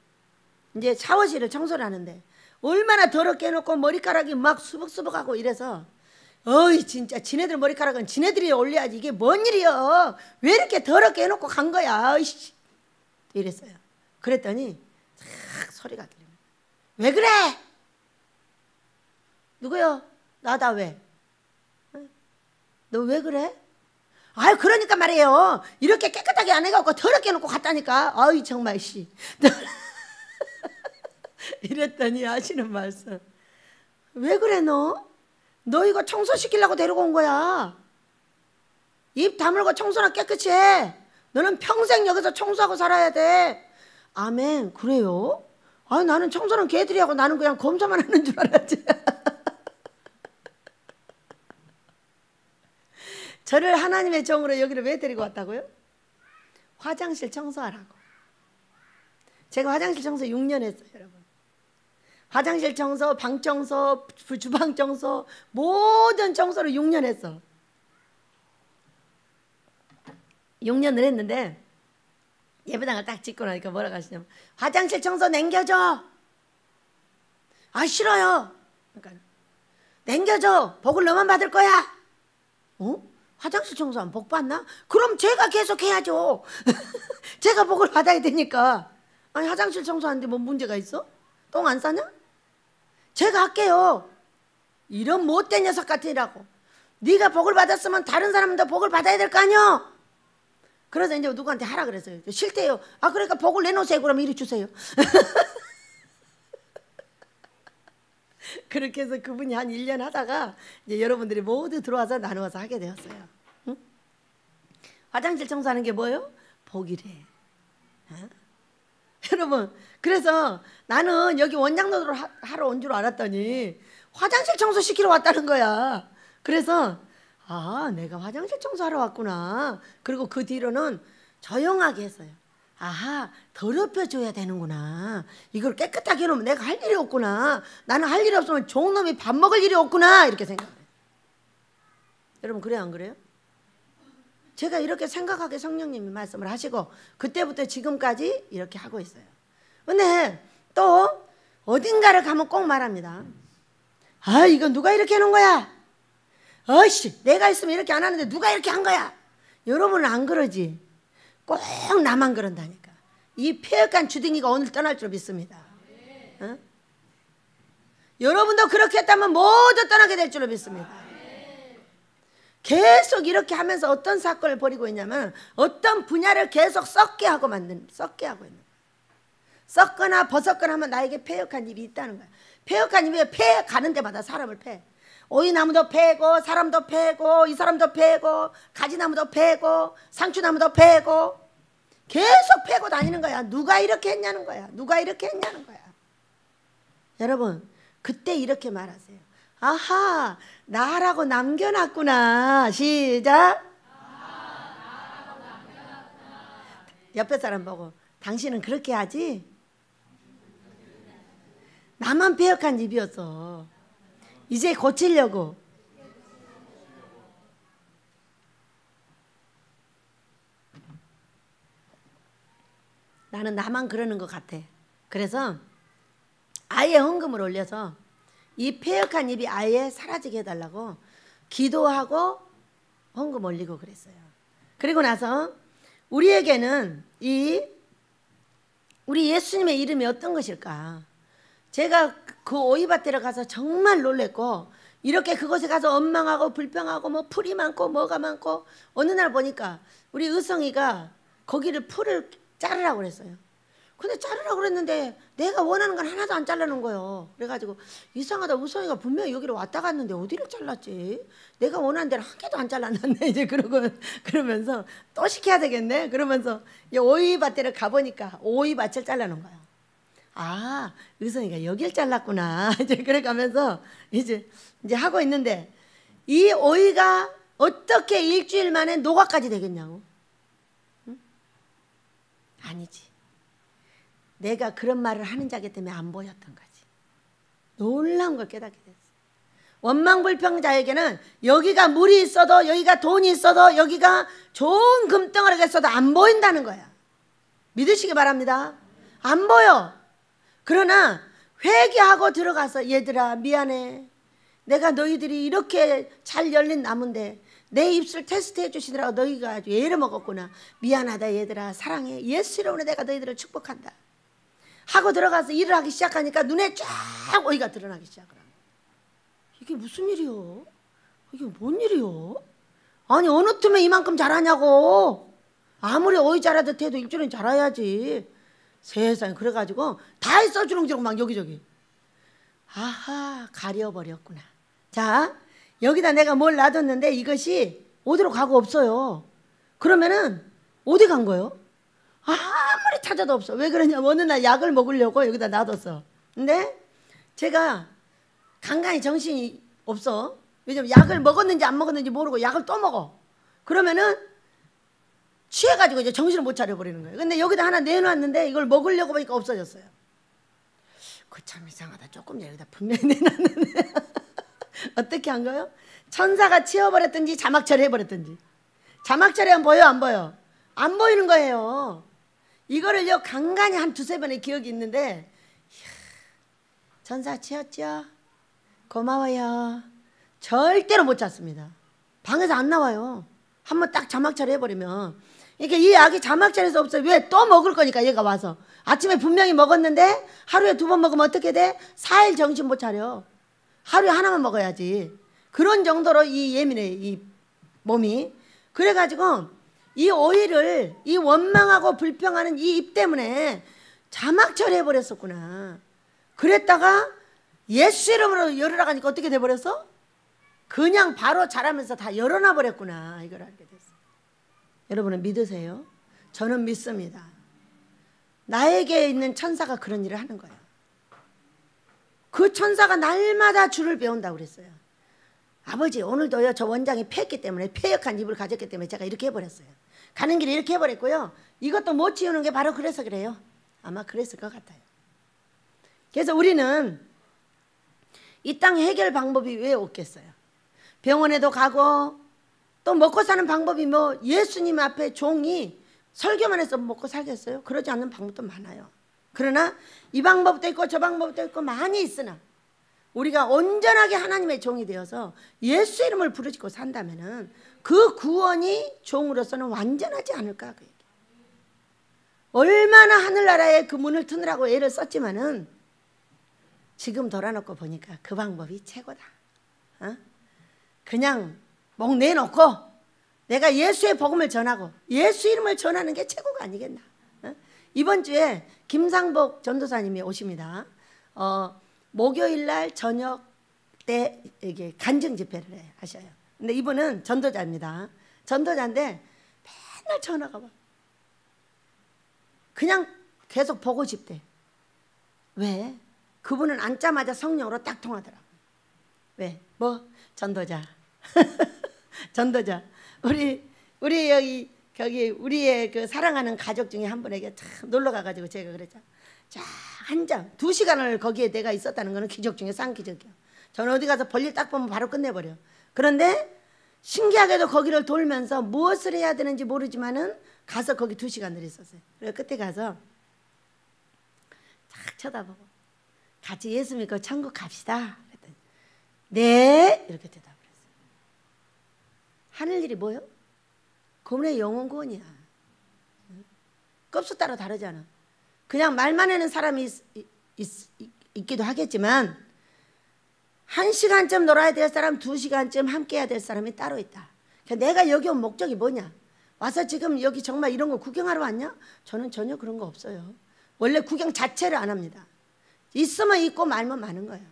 이제 샤워실을 청소를 하는데 얼마나 더럽게 해놓고 머리카락이 막 수북수북하고 이래서 어이 진짜 지네들 머리카락은 지네들이 올려야지 이게 뭔 일이여. 왜 이렇게 더럽게 해놓고 간 거야. 어이씨. 이랬어요. 그랬더니 싹 소리가 들리는 거예요. 왜 그래? 누구요? 나다 왜? 너 왜 그래? 아유 그러니까 말이에요. 이렇게 깨끗하게 안 해갖고 더럽게 놓고 갔다니까. 아이 정말 씨. 이랬더니 하시는 말씀. 왜 그래 너? 너 이거 청소시키려고 데리고 온 거야. 입 다물고 청소나 깨끗이 해. 너는 평생 여기서 청소하고 살아야 돼. 아멘. 그래요? 아 나는 청소는 걔들이 하고 나는 그냥 검사만 하는 줄 알았지. 저를 하나님의 종으로 여기를 왜 데리고 왔다고요? 화장실 청소하라고. 제가 화장실 청소 6년 했어요 여러분. 화장실 청소, 방 청소, 주방 청소 모든 청소를 6년 했어. 6년을 했는데 예배당을 딱 짓고 나니까 뭐라고 하시냐면 화장실 청소 남겨줘. 아 싫어요. 그러니까 남겨줘. 복을 너만 받을 거야. 어? 화장실 청소하면 복 받나? 그럼 제가 계속 해야죠. 제가 복을 받아야 되니까. 아니 화장실 청소하는데 뭐 문제가 있어? 똥 안 싸냐? 제가 할게요. 이런 못된 녀석 같으라고. 네가 복을 받았으면 다른 사람도 복을 받아야 될 거 아니야. 그래서 이제 누구한테 하라 그랬어요. 싫대요. 아 그러니까 복을 내놓으세요. 그럼 이리 주세요. 그렇게 해서 그분이 한 1년 하다가 이제 여러분들이 모두 들어와서 나누어서 하게 되었어요. 응? 화장실 청소하는 게 뭐예요? 복이래. 어? 여러분 그래서 나는 여기 원장노릇을 하러 온 줄 알았더니 화장실 청소시키러 왔다는 거야. 그래서 아 내가 화장실 청소하러 왔구나. 그리고 그 뒤로는 조용하게 했어요. 아하 더럽혀줘야 되는구나. 이걸 깨끗하게 해놓으면 내가 할 일이 없구나. 나는 할 일이 없으면 좋은 놈이 밥 먹을 일이 없구나. 이렇게 생각해요. 여러분 그래요 안 그래요? 제가 이렇게 생각하게 성령님이 말씀을 하시고 그때부터 지금까지 이렇게 하고 있어요. 근데 또 어딘가를 가면 꼭 말합니다. 아 이건 누가 이렇게 해놓은 거야? 어이씨 내가 있으면 이렇게 안 하는데 누가 이렇게 한 거야? 여러분은 안 그러지. 꼭 나만 그런다니까. 이 폐역한 주둥이가 오늘 떠날 줄 믿습니다. 어? 여러분도 그렇게 했다면 모두 떠나게 될 줄로 믿습니다. 계속 이렇게 하면서 어떤 사건을 벌이고 있냐면 어떤 분야를 계속 썩게 하고 있는 거야. 썩거나 벗었거나 하면 나에게 폐역한 일이 있다는 거야. 폐역한 일이 패 가는 데마다 사람을 패. 오이나무도 패고 사람도 패고 이 사람도 패고 가지나무도 패고 상추나무도 패고 계속 패고 다니는 거야. 누가 이렇게 했냐는 거야. 누가 이렇게 했냐는 거야. 여러분 그때 이렇게 말하세요. 아하 나라고 남겨놨구나. 시작. 옆에 사람 보고 당신은 그렇게 하지? 나만 폐역한 입이었어. 이제 고치려고. 나는 나만 그러는 것 같아. 그래서 아예 헌금을 올려서 이 폐역한 입이 아예 사라지게 해달라고 기도하고 헌금 올리고 그랬어요. 그리고 나서 우리에게는 우리 예수님의 이름이 어떤 것일까? 제가 그 오이밭에 가서 정말 놀랬고 이렇게 그곳에 가서 원망하고 불평하고 뭐 풀이 많고 뭐가 많고 어느 날 보니까 우리 의성이가 거기를 풀을 자르라고 그랬어요. 근데 자르라고 그랬는데 내가 원하는 건 하나도 안 잘라놓은 거예요. 그래가지고 이상하다. 의성이가 분명히 여기로 왔다 갔는데 어디를 잘랐지? 내가 원하는 데를 한 개도 안 잘랐는데 이제 그러면서 또 시켜야 되겠네. 그러면서 오이밭에를 가보니까 오이밭을 잘라놓은 거예요. 아, 의성이가 여길 잘랐구나. 이제 그래 가면서 이제 하고 있는데 이 오이가 어떻게 일주일 만에 노과까지 되겠냐고. 응? 아니지. 내가 그런 말을 하는 자기 때문에 안 보였던 거지. 놀라운 걸 깨닫게 됐어. 원망불평자에게는 여기가 물이 있어도 여기가 돈이 있어도 여기가 좋은 금덩어리가 있어도 안 보인다는 거야. 믿으시기 바랍니다. 안 보여. 그러나 회개하고 들어가서 얘들아 미안해. 내가 너희들이 이렇게 잘 열린 나무인데 내 입술 테스트해 주시더라고 너희가 아주 애를 먹었구나. 미안하다 얘들아 사랑해. 예수 이름으로 내가 너희들을 축복한다. 하고 들어가서 일을 하기 시작하니까 눈에 쫙 오이가 드러나기 시작을 합니다. 이게 무슨 일이요? 이게 뭔 일이요? 아니 어느 틈에 이만큼 잘하냐고. 아무리 어이 잘하듯 해도 일주일은 잘해야지. 세상에. 그래가지고 다 있어 주렁주렁 막 여기저기. 아하, 가려버렸구나. 자, 여기다 내가 뭘 놔뒀는데 이것이 어디로 가고 없어요. 그러면은 어디 간 거예요? 아무리 찾아도 없어. 왜 그러냐면 어느 날 약을 먹으려고 여기다 놔뒀어. 근데 제가 간간히 정신이 없어. 왜냐면 약을 먹었는지 안 먹었는지 모르고 약을 또 먹어. 그러면은 취해가지고 이제 정신을 못 차려버리는 거예요. 근데 여기다 하나 내놨는데 이걸 먹으려고 보니까 없어졌어요. 그 참 이상하다. 조금 여기다 분명히 내놨는데 어떻게 한 거예요? 천사가 치워버렸든지 자막 처리해버렸든지. 자막 처리하면 보여 안 보여? 안 보이는 거예요. 이거를요 간간히 한 두세 번의 기억이 있는데, 이야, 천사 치웠죠? 고마워요. 절대로 못 찾습니다. 방에서 안 나와요. 한번 딱 자막 처리해버리면. 그러니까 이 약이 자막 처리해서 없어요. 왜? 또 먹을 거니까 얘가 와서. 아침에 분명히 먹었는데 하루에 2번 먹으면 어떻게 돼? 4일 정신 못 차려. 하루에 하나만 먹어야지. 그런 정도로 이 예민해, 이 몸이. 그래가지고 이 오이를, 이 원망하고 불평하는 이 입 때문에 자막 처리해버렸었구나. 그랬다가 예수 이름으로 열으라 가니까 어떻게 돼버렸어? 그냥 바로 자라면서 다 열어놔 버렸구나. 이걸 알게 됐어. 여러분은 믿으세요? 저는 믿습니다. 나에게 있는 천사가 그런 일을 하는 거예요. 그 천사가 날마다 줄을 배운다고 그랬어요. 아버지, 오늘도요 저 원장이 패했기 때문에, 패역한 입을 가졌기 때문에 제가 이렇게 해버렸어요. 가는 길에 이렇게 해버렸고요. 이것도 못 치우는 게 바로 그래서 그래요. 아마 그랬을 것 같아요. 그래서 우리는 이 땅 해결 방법이 왜 없겠어요? 병원에도 가고 또 먹고 사는 방법이 뭐 예수님 앞에 종이 설교만 해서 먹고 살겠어요? 그러지 않는 방법도 많아요. 그러나 이 방법도 있고 저 방법도 있고 많이 있으나 우리가 온전하게 하나님의 종이 되어서 예수 이름을 부르짖고 산다면은 그 구원이 종으로서는 완전하지 않을까. 그 얘기. 얼마나 하늘나라에 그 문을 트느라고 애를 썼지만은 지금 돌아놓고 보니까 그 방법이 최고다. 어? 그냥 목 내놓고 내가 예수의 복음을 전하고 예수 이름을 전하는 게 최고가 아니겠나. 어? 이번 주에 김상복 전도사님이 오십니다. 목요일날 저녁 때 이게 간증 집회를 하셔요. 근데 이분은 전도자입니다. 전도자인데 맨날 전화가 와. 그냥 계속 보고 싶대. 왜? 그분은 앉자마자 성령으로 딱 통하더라고. 왜? 뭐? 전도자. 전도자. 우리 거기 우리의 그 사랑하는 가족 중에 한 분에게 참 놀러 가가지고 제가 그랬죠. 자, 한 장, 2시간을 거기에 내가 있었다는 거는 기적 중에 쌍기적이야. 저는 어디 가서 볼일 딱 보면 바로 끝내버려. 그런데 신기하게도 거기를 돌면서 무엇을 해야 되는지 모르지만은 가서 거기 2시간을 있었어요. 그래서 그때 가서 딱 쳐다보고 같이 예수 믿고 천국 갑시다. 그랬더니 네 이렇게 대답을 했어요. 하늘 일이 뭐요? 그분의 영혼 구원이야. 껍수 따라 다르잖아. 그냥 말만 하는 사람이 있기도 하겠지만 1시간쯤 놀아야 될 사람, 2시간쯤 함께 해야 될 사람이 따로 있다. 내가 여기 온 목적이 뭐냐? 와서 지금 여기 정말 이런 거 구경하러 왔냐? 저는 전혀 그런 거 없어요. 원래 구경 자체를 안 합니다. 있으면 있고 말면 많은 거예요.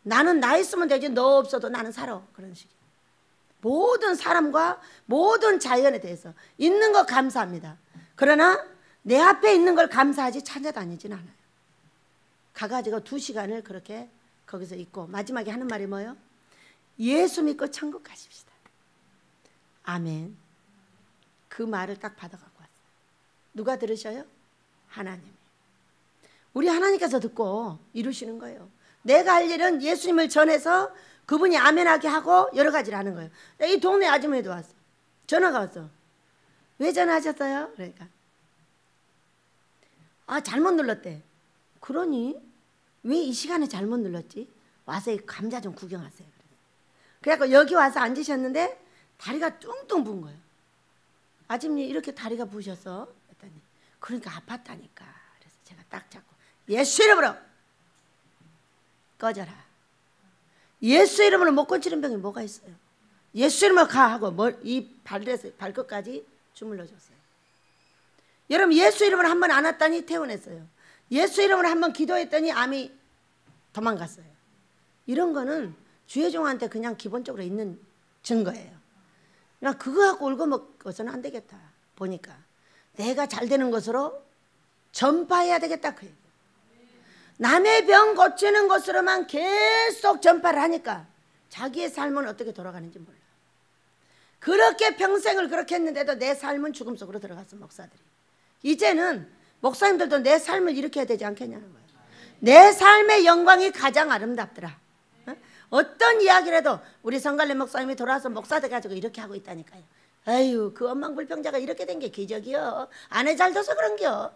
나는 나 있으면 되지 너 없어도 나는 살아. 그런 식이에요. 모든 사람과 모든 자연에 대해서 있는 거 감사합니다. 그러나 내 앞에 있는 걸 감사하지 찾아다니진 않아요. 가가지고 2시간을 그렇게 거기서 있고 마지막에 하는 말이 뭐예요? 예수 믿고 천국 가십시다. 아멘. 그 말을 딱 받아갖고 왔어요. 누가 들으셔요? 하나님이. 우리 하나님께서 듣고 이루시는 거예요. 내가 할 일은 예수님을 전해서 그분이 아멘하게 하고 여러 가지를 하는 거예요. 이 동네 아주머니도 왔어. 전화가 왔어. 왜 전화하셨어요? 그러니까 잘못 눌렀대. 그러니 왜 이 시간에 잘못 눌렀지? 와서 이 감자 좀 구경하세요. 그래서 여기 와서 앉으셨는데 다리가 뚱뚱 부은 거예요. 아줌니 이렇게 다리가 부으셔서 했더니 그러니까 아팠다니까. 그래서 제가 딱 잡고 예수 이름으로 꺼져라. 예수 이름으로 못 고치는 병이 뭐가 있어요? 예수 이름으로 가 하고 이 발끝까지 주물러 줬어요. 여러분 예수 이름으로 한 번 안 왔더니 퇴원했어요. 예수 이름으로 한 번 기도했더니 암이 도망갔어요. 이런 거는 주의 종한테 그냥 기본적으로 있는 증거예요. 그냥 그거 갖고 울고 먹어서는 안 되겠다. 보니까 내가 잘 되는 것으로 전파해야 되겠다 그 얘기예요. 남의 병 고치는 것으로만 계속 전파를 하니까 자기의 삶은 어떻게 돌아가는지 몰라. 그렇게 평생을 그렇게 했는데도 내 삶은 죽음 속으로 들어갔어. 목사들이 이제는 목사님들도 내 삶을 이렇게 해야 되지 않겠냐는 거예요. 내 삶의 영광이 가장 아름답더라. 어떤 이야기라도 우리 성갈래 목사님이 돌아와서 목사들 가지고 이렇게 하고 있다니까요. 아유 그 원망불평자가 이렇게 된 게 기적이요. 아내 잘 둬서 그런겨.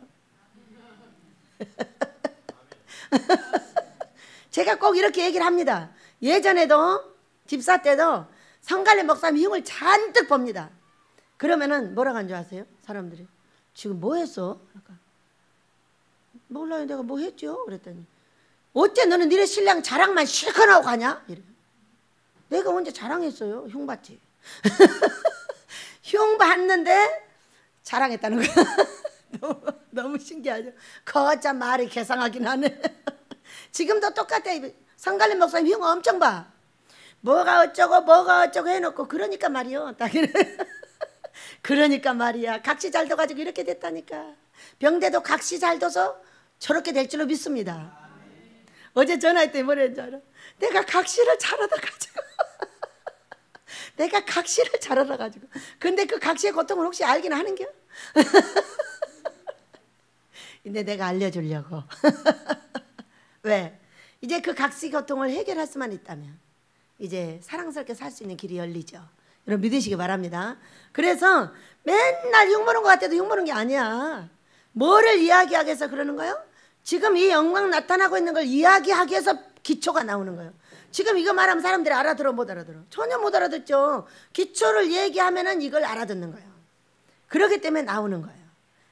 제가 꼭 이렇게 얘기를 합니다. 예전에도 집사 때도 성갈래 목사님 흉을 잔뜩 봅니다. 그러면은 뭐라고 하는 줄 아세요? 사람들이 지금 뭐 했어? 그러니까 몰라요. 내가 뭐 했죠? 그랬더니 어째 너는 니네 신랑 자랑만 실컷 하고 가냐? 이래. 내가 언제 자랑했어요? 흉 받지. 흉 받는데 자랑했다는 거야. 너무 신기하죠? 거참 말이 개상하긴 하네. 지금도 똑같아. 성갈래 목사님 흉 엄청 봐. 뭐가 어쩌고 해놓고 그러니까 말이요. 딱 이래. 그러니까 말이야. 각시 잘 둬가지고 이렇게 됐다니까. 병대도 각시 잘 둬서 저렇게 될 줄로 믿습니다. 어제 전화했더니 뭐랬는 줄 알아? 내가 각시를 잘 얻어가지고 내가 각시를 잘 얻어가지고 근데 그 각시의 고통을 혹시 알긴 하는겨? 근데 내가 알려주려고. 왜? 이제 그 각시 고통을 해결할 수만 있다면 이제 사랑스럽게 살 수 있는 길이 열리죠. 여러분 믿으시기 바랍니다. 그래서 맨날 흉보는 것 같아도 흉보는 게 아니야. 뭐를 이야기하기 위해서 그러는 거예요? 지금 이 영광 나타나고 있는 걸 이야기하기 위해서 기초가 나오는 거예요. 지금 이거 말하면 사람들이 알아들어 못 알아들어? 전혀 못 알아듣죠. 기초를 얘기하면은 이걸 알아듣는 거예요. 그렇기 때문에 나오는 거예요.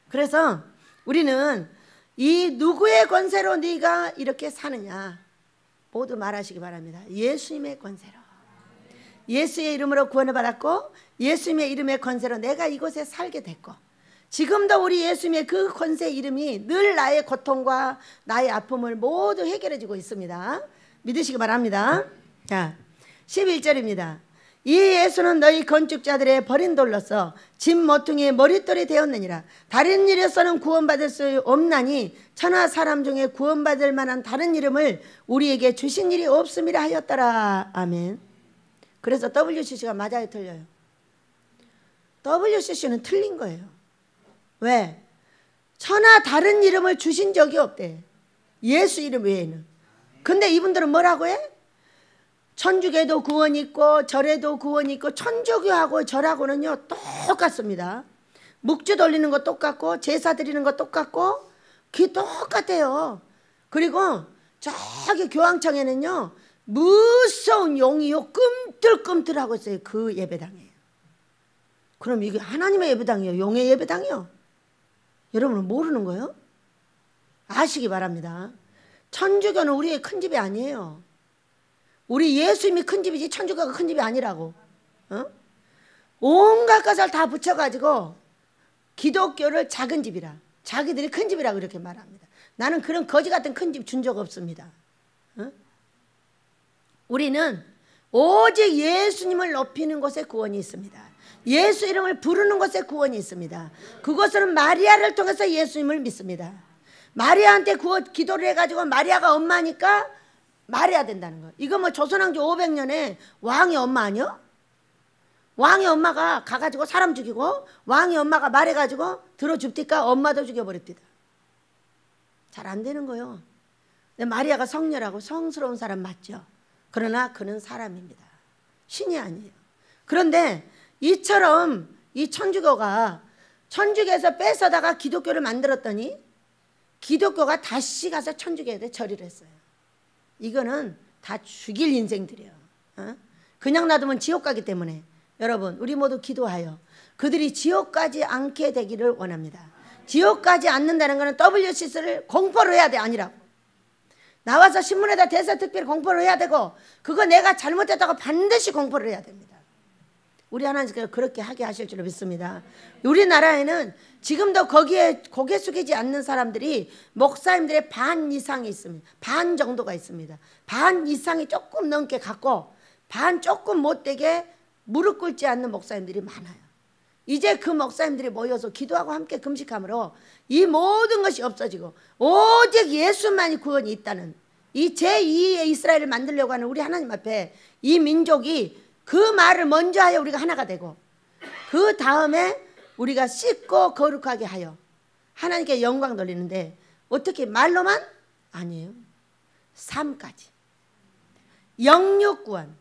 그래서 우리는 이 누구의 권세로 네가 이렇게 사느냐 모두 말하시기 바랍니다. 예수님의 권세로. 예수의 이름으로 구원을 받았고 예수님의 이름의 권세로 내가 이곳에 살게 됐고 지금도 우리 예수님의 그 권세 이름이 늘 나의 고통과 나의 아픔을 모두 해결해 주고 있습니다. 믿으시기 바랍니다. 자, 11절입니다. 이 예수는 너희 건축자들의 버린 돌로서 집 모퉁이의 머릿돌이 되었느니라. 다른 이로서는 구원받을 수 없나니 천하 사람 중에 구원받을 만한 다른 이름을 우리에게 주신 일이 없음이라 하였더라. 아멘. 그래서 WCC가 맞아요, 틀려요? WCC는 틀린 거예요. 왜? 천하 다른 이름을 주신 적이 없대. 예수 이름 외에는. 근데 이분들은 뭐라고 해? 천주교도 구원이 있고 절에도 구원이 있고 천주교하고 절하고는요 똑같습니다. 묵주 돌리는 거 똑같고 제사 드리는 거 똑같고 그게 똑같아요. 그리고 저기 교황청에는요 무서운 용이요 꿈틀꿈틀하고 있어요. 그 예배당이에요. 그럼 이게 하나님의 예배당이에요? 용의 예배당이요? 여러분은 모르는 거예요? 아시기 바랍니다. 천주교는 우리의 큰 집이 아니에요. 우리 예수님이 큰 집이지 천주교가 큰 집이 아니라고. 어? 온갖 것을 다 붙여가지고 기독교를 작은 집이라 자기들이 큰 집이라고 이렇게 말합니다. 나는 그런 거지 같은 큰 집 준 적 없습니다. 어? 우리는 오직 예수님을 높이는 곳에 구원이 있습니다. 예수 이름을 부르는 곳에 구원이 있습니다. 그것은 마리아를 통해서 예수님을 믿습니다. 마리아한테 기도를 해가지고 마리아가 엄마니까 말해야 된다는 거예요. 이거 뭐 조선왕조 500년에 왕의 엄마 아니요? 왕의 엄마가 가가지고 사람 죽이고 왕의 엄마가 말해가지고 들어줍니까? 엄마도 죽여버립니다. 잘 안 되는 거예요. 근데 마리아가 성녀라고 성스러운 사람 맞죠? 그러나 그는 사람입니다. 신이 아니에요. 그런데 이처럼 이 천주교가 천주교에서 뺏어다가 기독교를 만들었더니 기독교가 다시 가서 천주교에 절을 했어요. 이거는 다 죽일 인생들이에요. 어? 그냥 놔두면 지옥 가기 때문에 여러분 우리 모두 기도하여 그들이 지옥 가지 않게 되기를 원합니다. 지옥 가지 않는다는 것은 WCC를 공포를 해야 돼 아니라고. 나와서 신문에다 대서특필 공포를 해야 되고, 그거 내가 잘못했다고 반드시 공포를 해야 됩니다. 우리 하나님께서 그렇게 하게 하실 줄로 믿습니다. 우리나라에는 지금도 거기에 고개 숙이지 않는 사람들이 목사님들의 반 이상이 있습니다. 반 정도가 있습니다. 반 이상이 조금 넘게 갖고 반 조금 못되게 무릎 꿇지 않는 목사님들이 많아요. 이제 그 목사님들이 모여서 기도하고 함께 금식함으로 이 모든 것이 없어지고 오직 예수만이 구원이 있다는 이 제2의 이스라엘을 만들려고 하는 우리 하나님 앞에 이 민족이 그 말을 먼저 하여 우리가 하나가 되고, 그 다음에 우리가 씻고 거룩하게 하여 하나님께 영광 돌리는데, 어떻게 말로만? 아니에요. 삶까지. 영육 구원.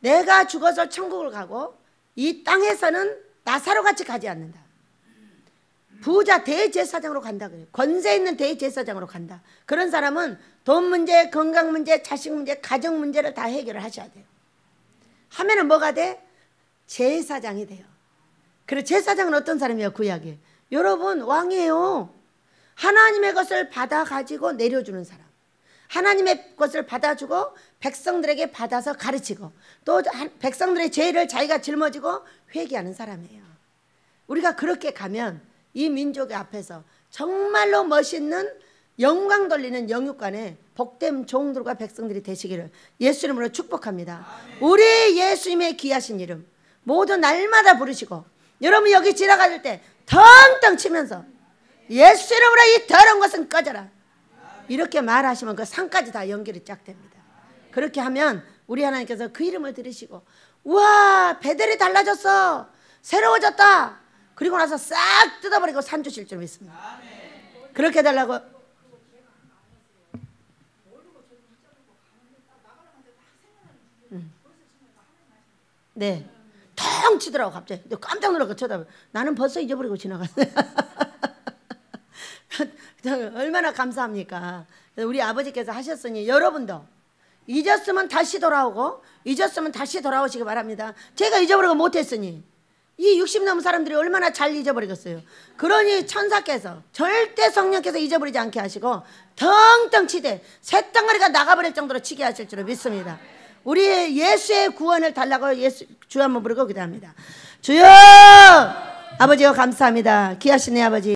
내가 죽어서 천국을 가고 이 땅에서는 나사로 같이 가지 않는다. 부자 대제사장으로 간다 그래요. 권세 있는 대제사장으로 간다. 그런 사람은 돈 문제, 건강 문제, 자식 문제, 가정 문제를 다 해결을 하셔야 돼요. 하면은 뭐가 돼? 제사장이 돼요. 그래, 제사장은 어떤 사람이에요? 구약에. 여러분, 왕이에요. 하나님의 것을 받아 가지고 내려주는 사람. 하나님의 것을 받아주고 백성들에게 받아서 가르치고, 또 백성들의 죄를 자기가 짊어지고 회개하는 사람이에요. 우리가 그렇게 가면 이 민족의 앞에서 정말로 멋있는 영광 돌리는 영육간에 복된 종들과 백성들이 되시기를 예수 이름으로 축복합니다. 우리 예수님의 귀하신 이름 모두 날마다 부르시고, 여러분 여기 지나갈 때 텅텅 치면서 예수 이름으로 이 더러운 것은 꺼져라, 이렇게 말하시면 그 산까지 다 연결이 쫙 됩니다. 그렇게 하면 우리 하나님께서 그 이름을 들으시고, 우와, 베델이 달라졌어, 새로워졌다, 그리고 나서 싹 뜯어버리고 산 주실 줄 믿습니다. 그렇게 해달라고. 네, 텅 치더라고. 갑자기 깜짝 놀라고 쳐다봐. 나는 벌써 잊어버리고 지나갔어요. 얼마나 감사합니까? 우리 아버지께서 하셨으니 여러분도 잊었으면 다시 돌아오고, 잊었으면 다시 돌아오시기 바랍니다. 제가 잊어버리고 못했으니 이 60 넘은 사람들이 얼마나 잘 잊어버리겠어요. 그러니 천사께서 절대 성령께서 잊어버리지 않게 하시고 텅텅 치되 새덩어리가 나가버릴 정도로 치게 하실 줄을 믿습니다. 우리 예수의 구원을 달라고 예수 주 한번 부르고 기도합니다. 주여, 아버지여 감사합니다. 귀하신 내 아버지.